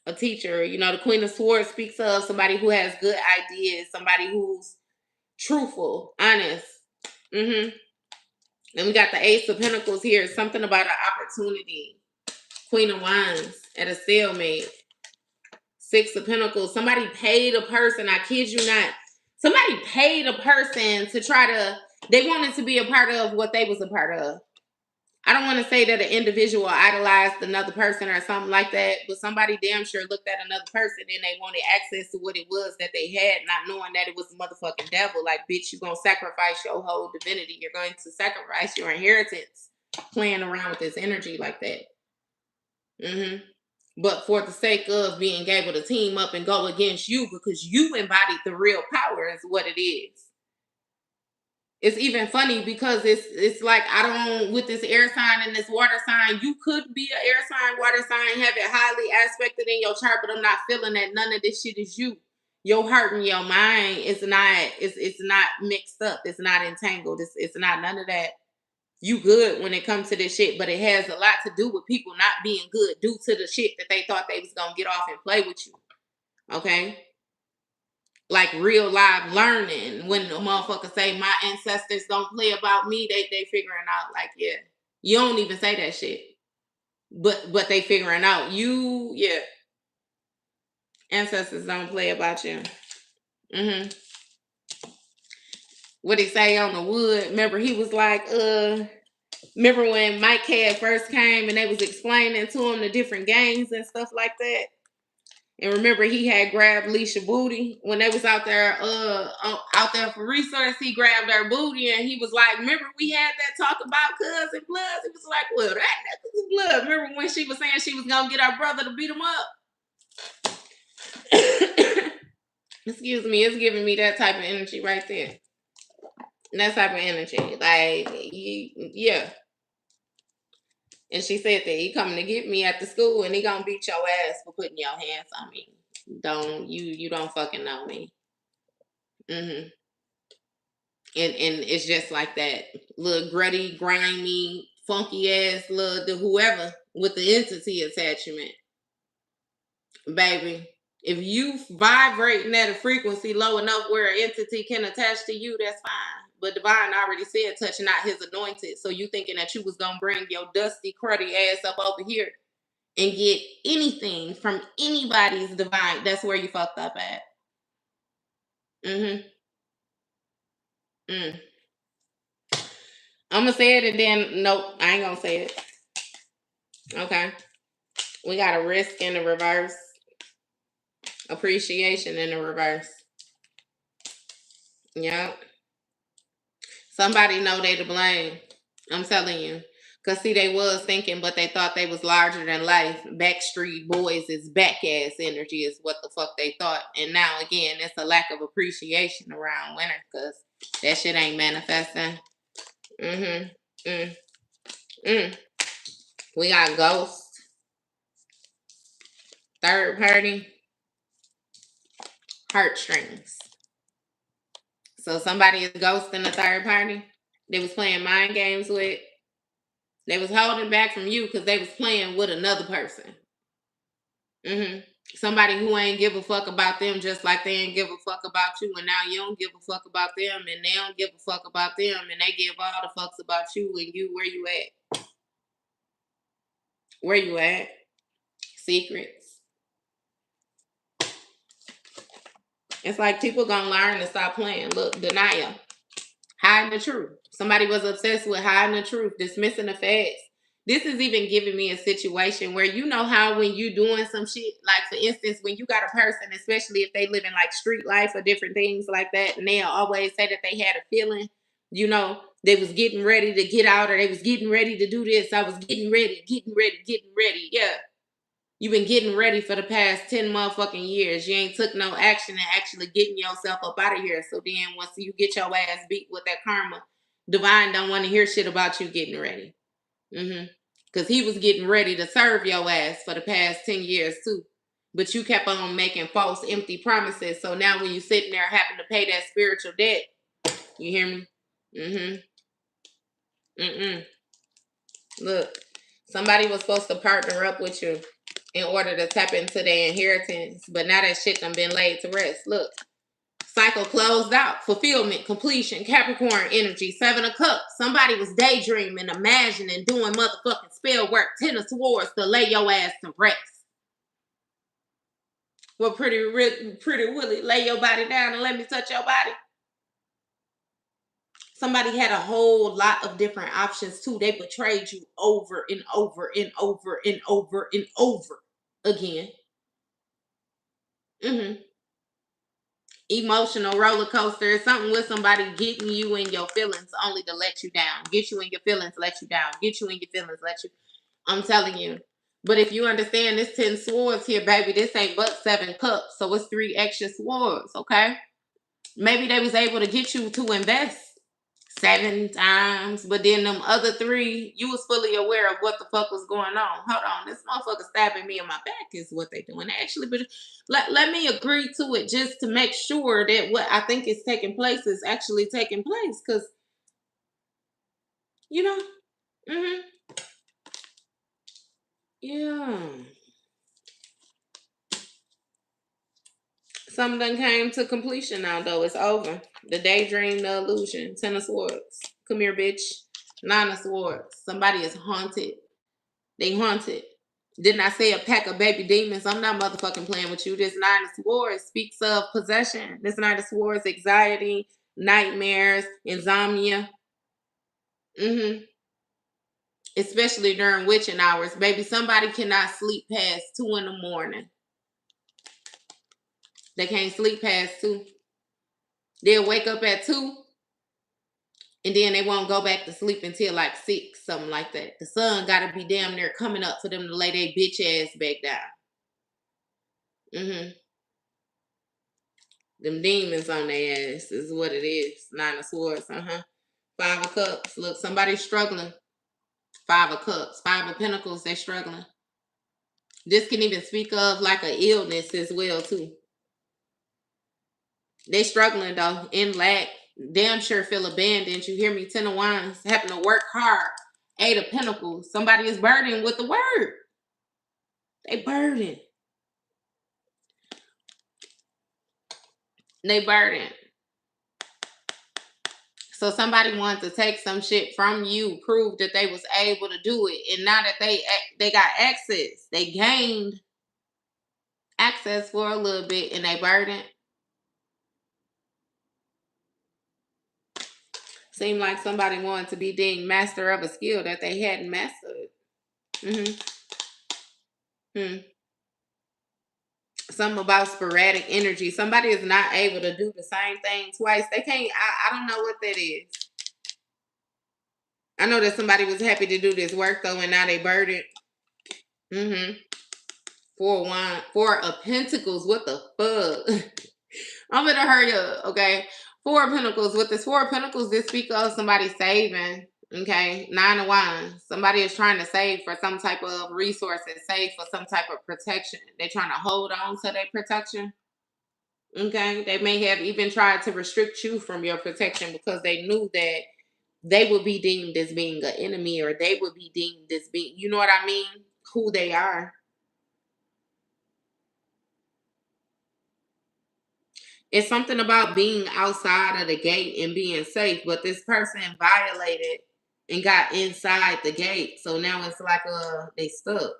A teacher. You know, the Queen of Swords speaks of somebody who has good ideas, somebody who's truthful, honest. And we got the Ace of Pentacles here. Something about an opportunity. Queen of Wands at a stalemate. Six of Pentacles. Somebody paid a person, I kid you not. Somebody paid a person to try to, they wanted to be a part of what they was a part of. I don't want to say that an individual idolized another person or something like that, but somebody damn sure looked at another person and they wanted access to what it was that they had, not knowing that it was the motherfucking devil. Like, bitch, you're going to sacrifice your whole divinity. You're going to sacrifice your inheritance playing around with this energy like that. But for the sake of being able to team up and go against you because you embodied the real power is what it is. It's even funny because it's like, I don't, with this air sign and this water sign, you could be an air sign, water sign, have it highly aspected in your chart, but I'm not feeling that none of this shit is you. Your heart and your mind is not, it's not mixed up. It's not entangled. It's not none of that. You good when it comes to this shit, but it has a lot to do with people not being good due to the shit that they thought they was gonna get off and play with you. Okay? Like real live learning. When the motherfucker say my ancestors don't play about me, they figuring out like, yeah. You don't even say that shit. But they figuring out you, yeah. Ancestors don't play about you. What he say on the wood? Remember he was like, remember when Mike had first came and they was explaining to him the different gangs and stuff like that? And remember, he had grabbed Leisha booty when they was out there for research. He grabbed her booty and he was like, "Remember, we had that talk about cousin Bloods." It was like, "Well, that cousin Blood." Remember when she was saying she was gonna get her brother to beat him up? Excuse me, it's giving me that type of energy right there. That type of energy. Like, yeah. And she said that he coming to get me at the school and he gonna beat your ass for putting your hands on me. You don't fucking know me. Mm-hmm. And it's just like that. Little gruddy, grimy, funky ass little the whoever with the entity attachment. Baby. If you vibrating at a frequency low enough where an entity can attach to you, that's fine. But Divine already said touching not his anointed. So you thinking that you was gonna bring your dusty, cruddy ass up over here and get anything from anybody's divine. That's where you fucked up at. Mm-hmm. Mm. I'm gonna say it and then nope, I ain't gonna say it. Okay. We got a risk in the reverse. Appreciation in the reverse. Yep. Somebody know they to blame. I'm telling you. Cause see, they was thinking, but they thought they was larger than life. Backstreet Boys is back ass energy is what the fuck they thought. And now again, it's a lack of appreciation around winter, cause that shit ain't manifesting. Mm-hmm. Mm. Mm. We got ghost, third party, heartstrings. So somebody is ghosting the third party. They was playing mind games with. They was holding back from you because they was playing with another person. Mm-hmm. Somebody who ain't give a fuck about them just like they ain't give a fuck about you, and now you don't give a fuck about them, and they don't give a fuck about them, and they give all the fucks about you, and you, where you at? Where you at? Secrets. It's like people gonna learn to stop playing. Look, denial. Hiding the truth. Somebody was obsessed with hiding the truth, dismissing the facts. This is even giving me a situation where you know how when you doing some shit, like for instance, when you got a person, especially if they live in like street life or different things like that, and they'll always say that they had a feeling, you know, they was getting ready to get out or they was getting ready to do this. I was getting ready, getting ready, getting ready. Yeah. You've been getting ready for the past 10 motherfucking years. You ain't took no action and actually getting yourself up out of here. So then once you get your ass beat with that karma, Divine don't want to hear shit about you getting ready. Mm-hmm. Because he was getting ready to serve your ass for the past 10 years too. But you kept on making false, empty promises. So now when you sitting there having to pay that spiritual debt, you hear me? Mm-hmm. Mm-mm. Look, somebody was supposed to partner up with you in order to tap into their inheritance, but now that shit done been laid to rest. Look, cycle closed out, fulfillment, completion, Capricorn energy, 7 of Cups. Somebody was daydreaming, imagining, doing motherfucking spell work, 10 of Swords to lay your ass to rest. Well, pretty Willie, lay your body down and let me touch your body. Somebody had a whole lot of different options too. They betrayed you over and over and over and over and over again. Mm-hmm. Emotional roller coaster is something with somebody getting you in your feelings only to let you down. Get you in your feelings, let you down. Get you in your feelings, let you. I'm telling you. But if you understand this 10 swords here, baby, this ain't but 7 cups. So it's 3 extra swords, okay? Maybe they was able to get you to invest 7 times, but then them other 3, you was fully aware of what the fuck was going on. Hold on, this motherfucker stabbing me in my back is what they doing. Actually, but let me agree to it just to make sure that what I think is taking place is actually taking place. Cause you know, mm-hmm, yeah. Something done came to completion now though. It's over. The daydream, the illusion. 10 of Swords. Come here, bitch. 9 of Swords. Somebody is haunted. They haunted. Didn't I say a pack of baby demons? I'm not motherfucking playing with you. This 9 of Swords speaks of possession. This 9 of Swords, anxiety, nightmares, insomnia. Mm-hmm. Especially during witching hours. Baby, somebody cannot sleep past 2 in the morning. They can't sleep past 2. They'll wake up at 2 and then they won't go back to sleep until like 6, something like that. The sun gotta be damn near coming up for them to lay their bitch ass back down. Mm-hmm. Them demons on their ass is what it is. 9 of Swords, 5 of Cups. Look, somebody's struggling. 5 of Cups. 5 of Pentacles, they're struggling. This can even speak of like an illness as well, too. They struggling, though, in lack. Damn sure feel abandoned. You hear me? 10 of Wands. Having to work hard. 8 of Pentacles. Somebody is burdened with the word. They burdened. They burdened. So somebody wanted to take some shit from you, prove that they was able to do it, and now that they got access, they gained access for a little bit, and they burdened. Seemed like somebody wanted to be deemed master of a skill that they hadn't mastered. Something about sporadic energy. Somebody is not able to do the same thing twice. They can't. I don't know what that is. I know that somebody was happy to do this work though, and now they burdened. 4 of Pentacles. What the fuck? I'm gonna hurry up, okay? 4 of Pentacles. With this 4 of Pentacles, this speaks of somebody saving. Okay, 9 of Wands. Somebody is trying to save for some type of resources, save for some type of protection. They're trying to hold on to their protection. Okay, they may have even tried to restrict you from your protection because they knew that they would be deemed as being an enemy, or they would be deemed as being, you know what I mean? Who they are. It's something about being outside of the gate and being safe, but this person violated and got inside the gate. So now it's like they stuck.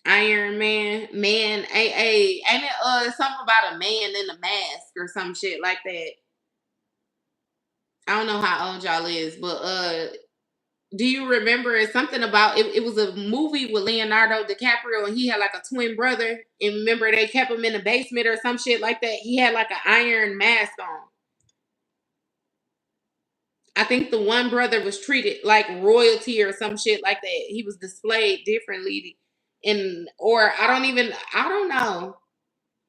Iron Man, ain't it something about a man in a mask or some shit like that? I don't know how old y'all is, but do you remember? It's something about it was a movie with Leonardo DiCaprio, and he had like a twin brother, and remember they kept him in the basement or some shit like that. He had like an iron mask on. I think the one brother was treated like royalty or some shit like that. He was displayed differently. Or I don't know.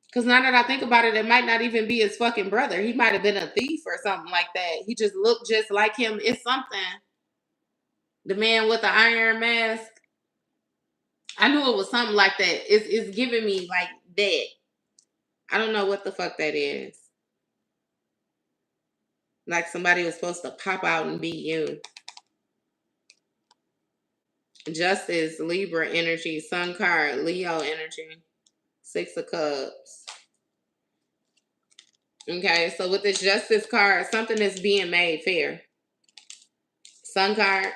Because now that I think about it, it might not even be his fucking brother. He might have been a thief or something like that. He just looked just like him. It's something. The man with the iron mask. I knew it was something like that. It's giving me like that. I don't know what the fuck that is. Like somebody was supposed to pop out and be you. Justice, Libra energy, Sun card, Leo energy, 6 of Cups. Okay, so with this Justice card, something is being made fair. Sun card,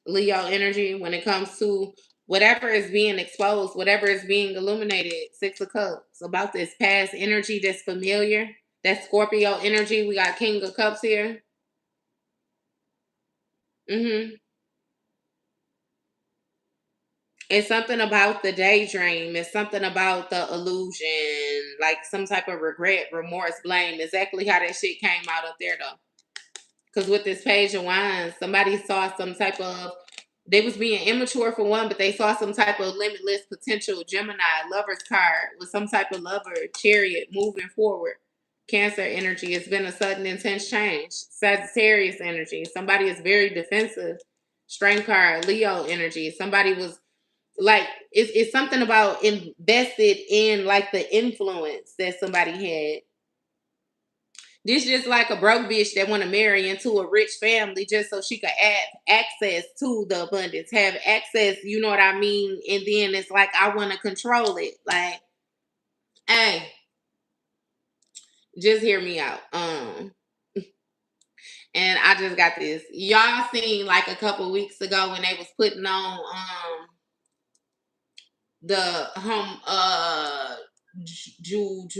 Leo energy, when it comes to whatever is being exposed, whatever is being illuminated, 6 of Cups. About this past energy that's familiar, that Scorpio energy. We got King of Cups here. It's something about the daydream. It's something about the illusion, like some type of regret, remorse, blame. Exactly how that shit came out up there, though. Because with this Page of Wands, somebody saw some type of, they was being immature for one, but they saw some type of limitless potential. Gemini, Lover's card, with some type of lover, Chariot, moving forward. Cancer energy, it's been a sudden intense change. Sagittarius energy, somebody is very defensive. Strength card, Leo energy, somebody was like, it's something about invested in like the influence that somebody had. This just like a broke bitch that want to marry into a rich family just so she could have access to the abundance, have access, you know what I mean? And then it's like, I want to control it. Like, hey, just hear me out. And I just got this. Y'all seen like a couple weeks ago when they was putting on the home Jules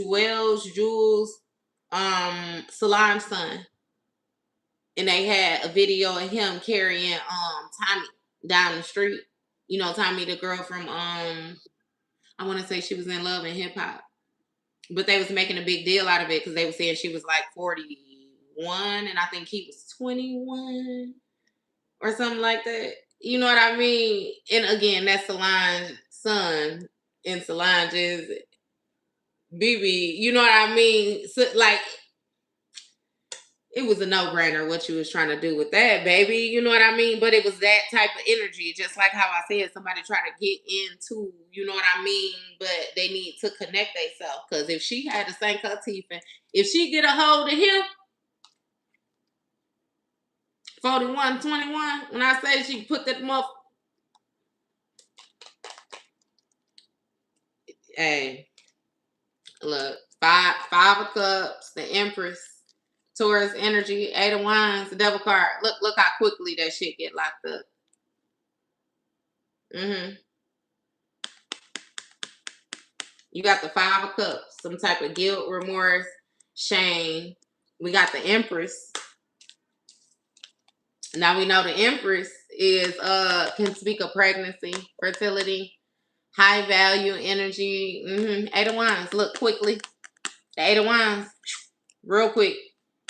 Salon's son, and they had a video of him carrying Tommy down the street. You know, Tommy, the girl from I want to say she was in Love and Hip Hop, but they was making a big deal out of it because they were saying she was like 41 and I think he was 21 or something like that. You know what I mean? And again, that's Salon's son. in Solange's BB, you know what I mean? So, like, it was a no-brainer what you was trying to do with that, baby. You know what I mean? But it was that type of energy, just like how I said, somebody try to get into, you know what I mean? But they need to connect themselves. Because if she had to sink her teeth and if she get a hold of him, 41-21, when I say she put that hey, look, five of cups, the Empress, Taurus energy, 8 of wands, the devil card. Look how quickly that shit get locked up. You got the 5 of cups, some type of guilt, remorse, shame. We got the Empress. Now we know the Empress is can speak of pregnancy, fertility, high value energy. 8 of wands. Look quickly. The 8 of wands, real quick.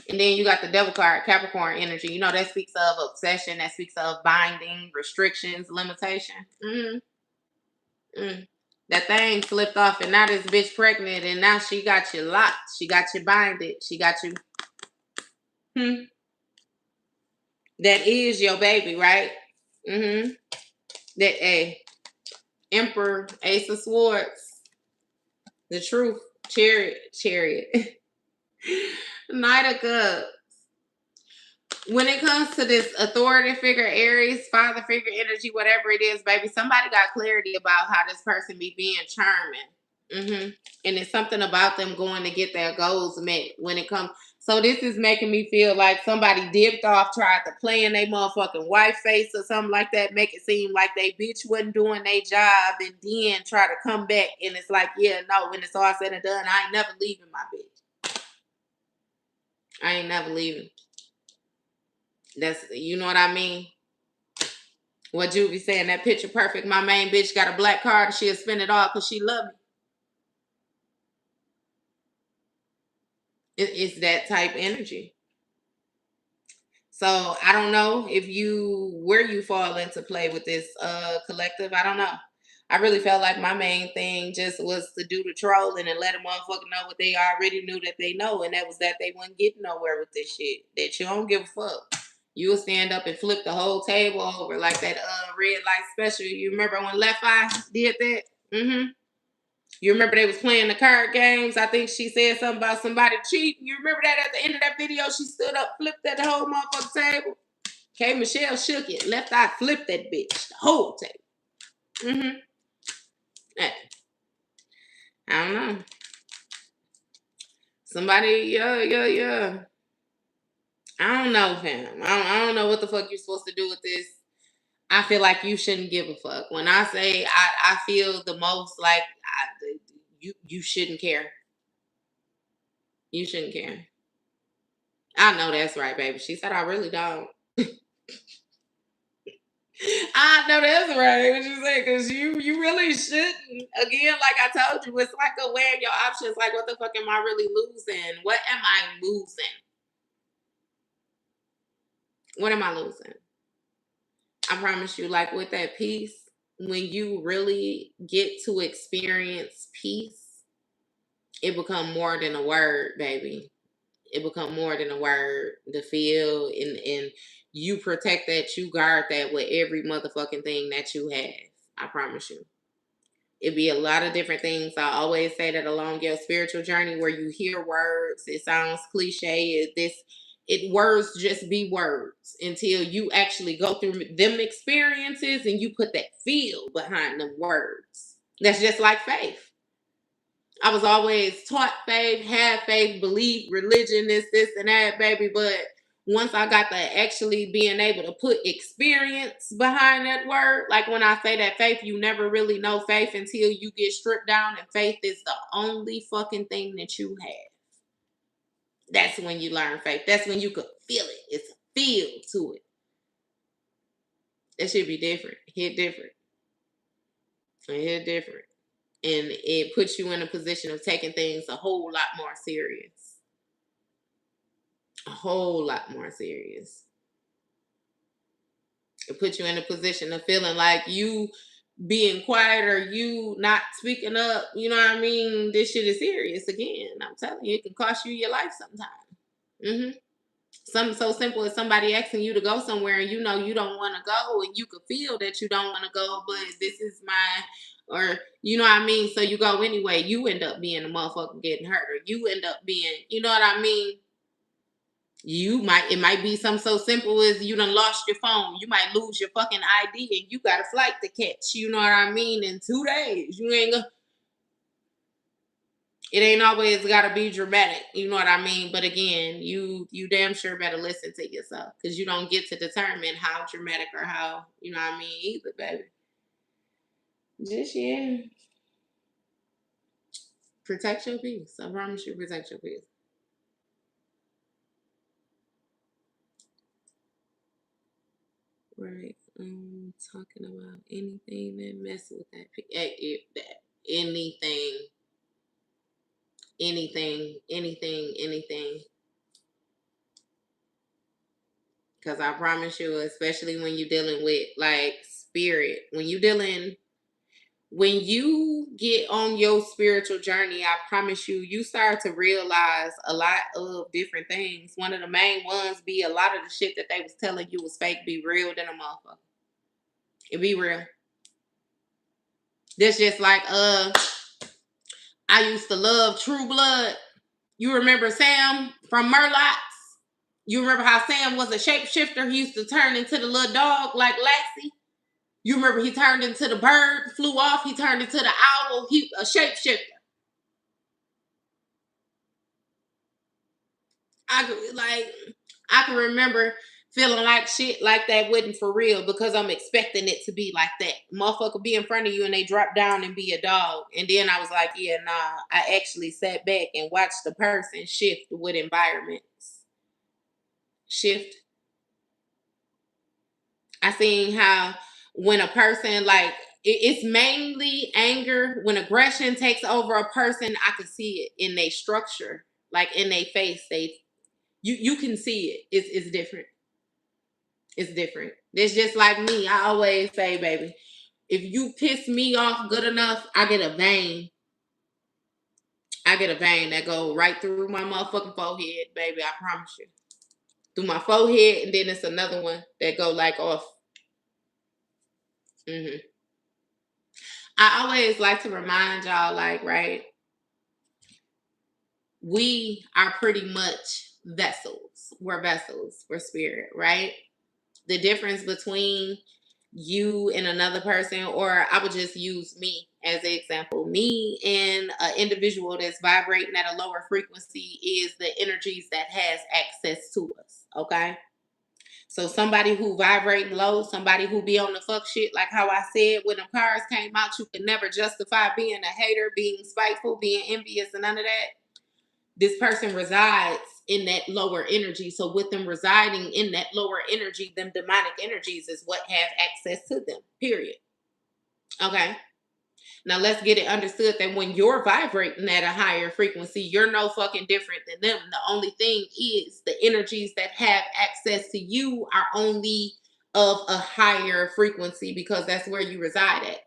And then you got the devil card, Capricorn energy. You know, that speaks of obsession. That speaks of binding, restrictions, limitation. That thing flipped off, and now this bitch pregnant, and now she got you locked. She got you binded. She got you. That is your baby, right? That Emperor, Ace of Swords, the truth, Chariot, Knight of Cups. When it comes to this authority figure, Aries, father figure energy, whatever it is, baby, somebody got clarity about how this person be being charming. And it's something about them going to get their goals met when it comes. So this is making me feel like somebody dipped off, tried to play in their motherfucking white face or something like that, make it seem like they bitch wasn't doing their job, and then try to come back. And it's like, yeah, no, when it's all said and done, I ain't never leaving my bitch. I ain't never leaving. That's, you know what I mean? What Juvie saying, that picture perfect. My main bitch got a black card and she'll spend it all because she love me. It's that type energy. So I don't know if where you fall into play with this collective. I don't know. I really felt like my main thing just was to do the trolling and let a motherfucker know what they already knew that they know, and that was that they wasn't getting nowhere with this shit. That you don't give a fuck. You'll stand up and flip the whole table over like that red light special. You remember when Left Eye did that? You remember they was playing the card games? I think she said something about somebody cheating. You remember that at the end of that video? She stood up, flipped that whole motherfucking table. Okay, Michelle shook it. Left Eye flipped that bitch. The whole table. Hey, I don't know. Somebody, yeah. I don't know, fam. I don't know what the fuck you're supposed to do with this. I feel like you shouldn't give a fuck. When I say I feel the most like you shouldn't care. You shouldn't care. I know that's right, baby. She said I really don't. I know that's right. What you say? Because you really shouldn't. Again, like I told you, it's like a weighing your options. Like, what the fuck am I really losing? What am I losing? What am I losing? I promise you, like with that peace, when you really get to experience peace, it become more than a word, baby. It become more than a word. The feel and you protect that, you guard that with every motherfucking thing that you have. I promise you. It'd be a lot of different things. I always say that along your spiritual journey where you hear words, it sounds cliche. Words just be words until you actually go through them experiences and you put that feel behind them words. That's just like faith. I was always taught faith, had faith, belief, religion, this, and that, baby. But once I got to actually being able to put experience behind that word, like when I say that faith, you never really know faith until you get stripped down, and faith is the only fucking thing that you have. That's when you learn faith. That's when you could feel it. It's a feel to it. That should be different. Hit different. Hit different. And it puts you in a position of taking things a whole lot more serious. A whole lot more serious. It puts you in a position of feeling like you being quiet or you not speaking up, you know what I mean? This shit is serious again. I'm telling you, it can cost you your life sometimes. Something so simple as somebody asking you to go somewhere and you know you don't want to go and you can feel that you don't want to go, but this is or you know what I mean? So you go anyway, you end up being a motherfucker getting hurt, or you end up being, you know what I mean? It might be something so simple as you done lost your phone. You might lose your fucking ID and you got a flight to catch, you know what I mean, in 2 days. It ain't always gotta be dramatic, you know what I mean? But again, you damn sure better listen to yourself, because you don't get to determine how dramatic or how, you know what I mean, either, baby. Just yeah. Protect your peace. I promise you, protect your peace. Right. Talking about anything that messes with that anything, anything. Because I promise you, especially when you're dealing with like spirit, when you get on your spiritual journey, I promise you, you start to realize a lot of different things. One of the main ones be a lot of the shit that they was telling you was fake be real than a motherfucker. It be real. That's just like I used to love True Blood. You remember Sam from Murlocs? You remember how Sam was a shapeshifter? He used to turn into the little dog like Lassie. You remember he turned into the bird, flew off. He turned into the owl. He a shapeshifter. I can remember feeling like shit like that wasn't for real because I'm expecting it to be like that. Motherfucker be in front of you and they drop down and be a dog. And then I was like, yeah, nah. I actually sat back and watched the person shift with environments. Shift. I seen how when a person like it's mainly anger. When aggression takes over a person, I can see it in their structure, like in their face. You can see it. It's different. It's different. It's just like me. I always say, baby, if you piss me off good enough, I get a vein. I get a vein that go right through my motherfucking forehead, baby. I promise you. Through my forehead, and then it's another one that go like off. hmm I always like to remind y'all, like, right, we are pretty much vessels. We're vessels. We're spirit, right? The difference between you and another person, or I would just use me as an example. Me and an individual that's vibrating at a lower frequency is the energies that has access to us. Okay. So somebody who vibrating low, somebody who be on the fuck shit, like how I said when the cars came out, you could never justify being a hater, being spiteful, being envious, and none of that. This person resides in that lower energy. So with them residing in that lower energy, them demonic energies is what have access to them. Period. Okay. Now let's get it understood that when you're vibrating at a higher frequency, you're no fucking different than them. The only thing is the energies that have access to you are only of a higher frequency because that's where you reside at.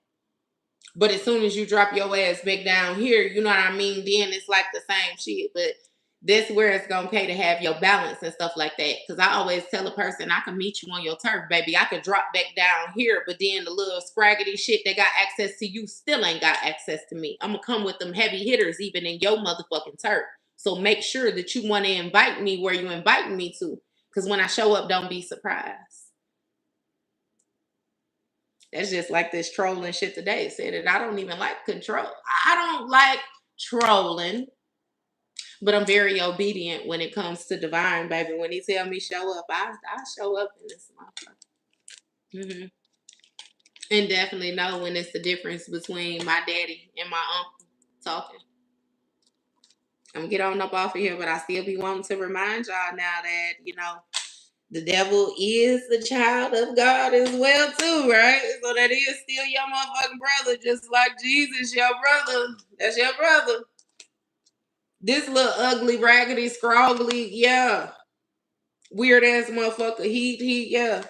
But as soon as you drop your ass back down here, you know what I mean? Then it's like the same shit. But that's where it's gonna pay to have your balance and stuff like that. Cause I always tell a person I can meet you on your turf, baby. I could drop back down here, but then the little scraggly shit that got access to you still ain't got access to me. I'm gonna come with them heavy hitters even in your motherfucking turf. So make sure that you want to invite me where you inviting me to. Cause when I show up, don't be surprised. That's just like this trolling shit today. Said that I don't even like control. I don't like trolling, but I'm very obedient when it comes to divine, baby. When he tell me show up, I show up in this motherfucker. And definitely know when it's the difference between my daddy and my uncle talking. I'm gonna get on up off of here, but I still be wanting to remind y'all now that, the devil is the child of God as well too, right? So that is still your motherfucking brother, just like Jesus, your brother. That's your brother. This little ugly, raggedy, scraggly, yeah, weird ass motherfucker. Yeah.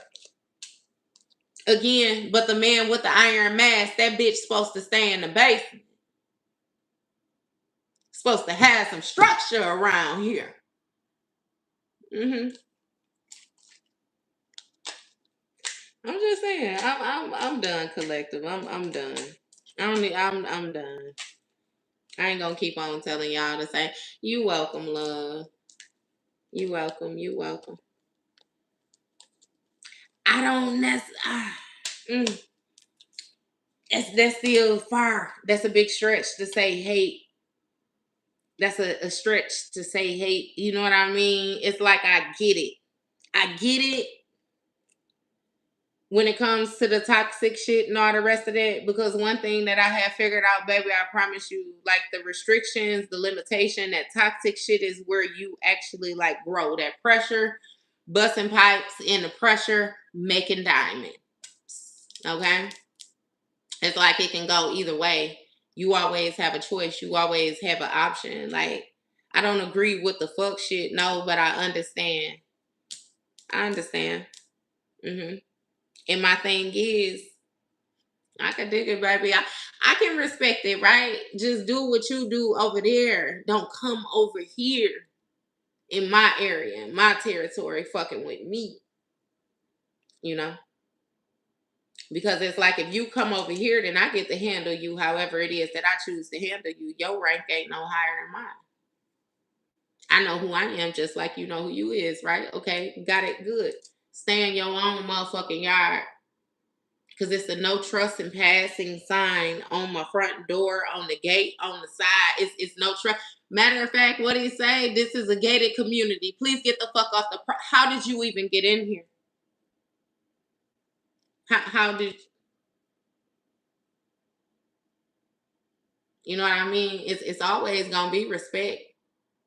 Again, but the man with the iron mask, that bitch supposed to stay in the basement. Supposed to have some structure around here. I'm just saying. I'm done, collective. I'm done. I'm done. I ain't gonna keep on telling y'all to say, you welcome, love. You welcome. You welcome. I don't necessarily. That's still far. That's a big stretch to say hate. That's a stretch to say hate. You know what I mean? It's like I get it. I get it when it comes to the toxic shit and all the rest of that. Because one thing that I have figured out, baby, I promise you, like the restrictions, the limitation, that toxic shit is where you actually like grow. That pressure, busting pipes in the pressure, making diamonds. Okay? It's like it can go either way. You always have a choice. You always have an option. Like, I don't agree with the fuck shit, no, but I understand. I understand. And my thing is, I can dig it, baby. I can respect it, right? Just do what you do over there. Don't come over here in my area, in my territory, fucking with me. You know? Because it's like if you come over here, then I get to handle you however it is that I choose to handle you. Your rank ain't no higher than mine. I know who I am just like you know who you is, right? Okay, got it, good. Stay in your own motherfucking yard. Because it's a no trust and passing sign on my front door, on the gate, on the side. It's no trust. Matter of fact, what do you say? This is a gated community. Please get the fuck off the... How did you even get in here? How did... You know what I mean? It's always going to be respect.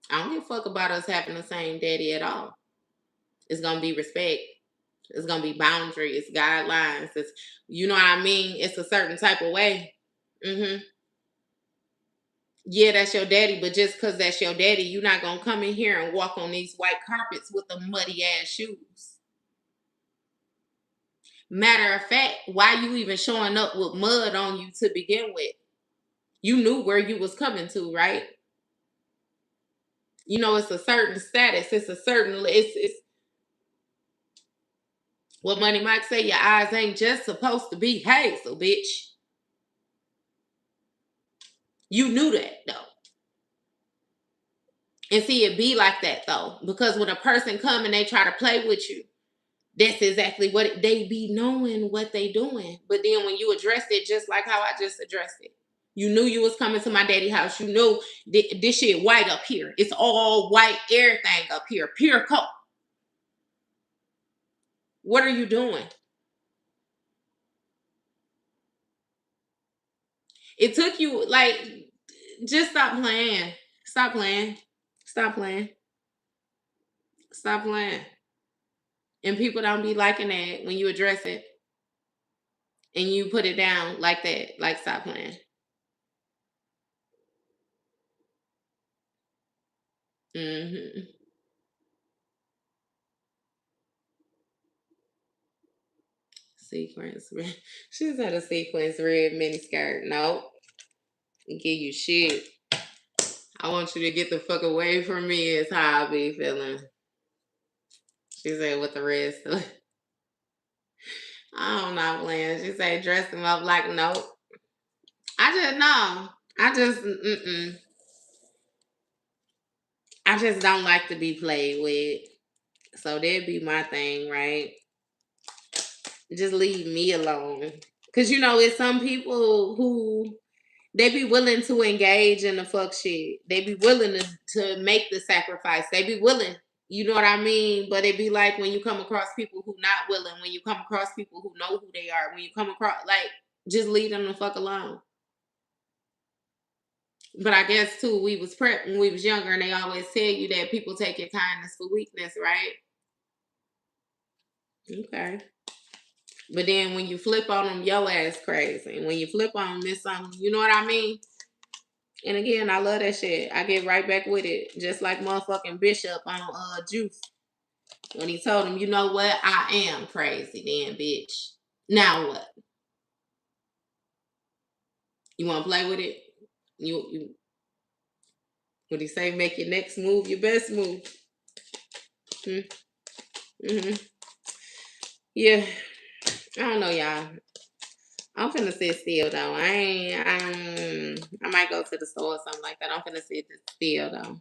I don't give a fuck about us having the same daddy at all. It's going to be respect. It's going to be boundaries, guidelines. It's, you know what I mean? It's a certain type of way. Yeah, that's your daddy, but just because that's your daddy, you're not going to come in here and walk on these white carpets with the muddy ass shoes. Matter of fact, why you even showing up with mud on you to begin with? You knew where you was coming to, right? You know, it's a certain status. It's a certain, it's what Money Mike say, your eyes ain't just supposed to be hazel, bitch. You knew that, though. And see, it be like that, though. Because when a person come and they try to play with you, that's exactly what they be knowing what they doing. But then when you address it, just like how I just addressed it, you knew you was coming to my daddy house. You knew this shit white up here. It's all white, everything up here. Pure coat. What are you doing? It took you, like, just stop playing. Stop playing. Stop playing. Stop playing. And people don't be liking that when you address it. And you put it down like that. Like, stop playing. Sequence red. She's had a sequence red mini skirt. Nope. Give you shit. I want you to get the fuck away from me is how I be feeling. She said with the red stuff. I don't know, playing. She said dress him up like nope. I just don't like to be played with. So that'd be my thing, right? Just leave me alone. Cause you know, it's some people who they be willing to engage in the fuck shit. They be willing to make the sacrifice. They be willing. You know what I mean? But it be like when you come across people who not willing, when you come across people who know who they are, when you come across, like, just leave them the fuck alone. But I guess too, we was prepped when we was younger, and they always tell you that people take your kindness for weakness, right? Okay. But then when you flip on them, your ass crazy. And when you flip on them, it's something, you know what I mean? And again, I love that shit. I get right back with it. Just like motherfucking Bishop on Juice. When he told him, you know what? I am crazy then, bitch. Now what? You want to play with it? You what do you say? Make your next move your best move. Mm-hmm. Yeah. I don't know, y'all. I'm finna sit still though. I might go to the store or something like that. I'm finna sit still though.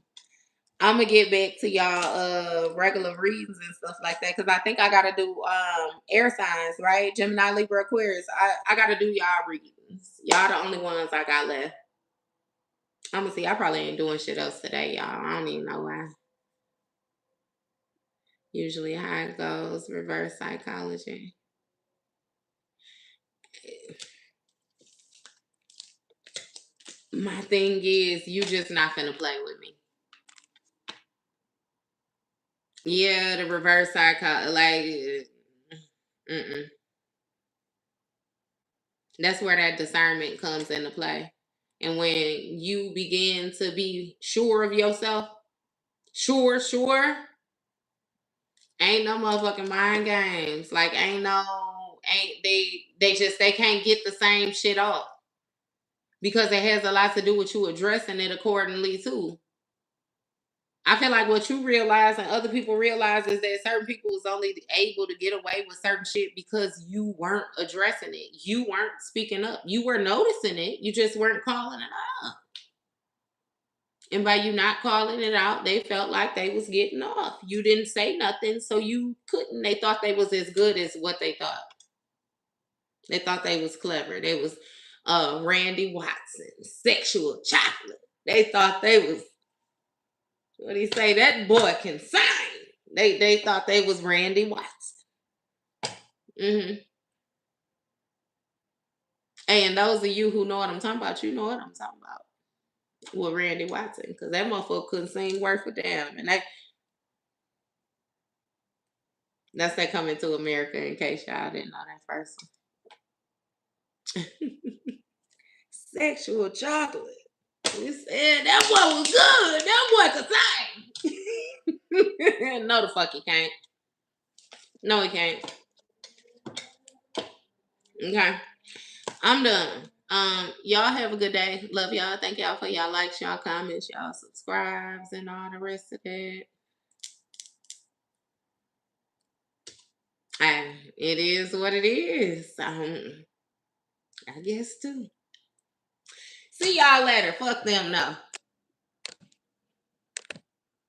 I'm gonna get back to y'all regular readings and stuff like that because I think I gotta do air signs, right? Gemini, Libra, Aquarius. I gotta do y'all readings. Y'all the only ones I got left. I'm gonna see. I probably ain't doing shit else today, y'all. I don't even know why. Usually how it goes, reverse psychology. My thing is, you just not finna play with me. Yeah, the reverse psychology, like, that's where that discernment comes into play. And when you begin to be sure of yourself, sure, ain't no motherfucking mind games. Like, ain't they can't get the same shit off because it has a lot to do with you addressing it accordingly too. I feel like what you realize and other people realize is that certain people was only able to get away with certain shit because you weren't addressing it. You weren't speaking up. You were noticing it. You just weren't calling it out. And by you not calling it out, they felt like they was getting off. You didn't say nothing, so you couldn't. They thought they was as good as what they thought. They thought they was clever. They was Randy Watson, sexual chocolate. They thought they was, what do you say? That boy can sing. They thought they was Randy Watson. Mm-hmm. And those of you who know what I'm talking about, you know what I'm talking about with Randy Watson, because that motherfucker couldn't sing worth a damn, and that's that Coming to America. In case y'all didn't know that first one. Sexual chocolate. We said that boy was good. That boy could sing. No, the fuck he can't. No, he can't. Okay. I'm done. Y'all have a good day. Love y'all. Thank y'all for y'all likes, y'all comments, y'all subscribes, and all the rest of that. And it is what it is. I guess too. See y'all later. Fuck them now.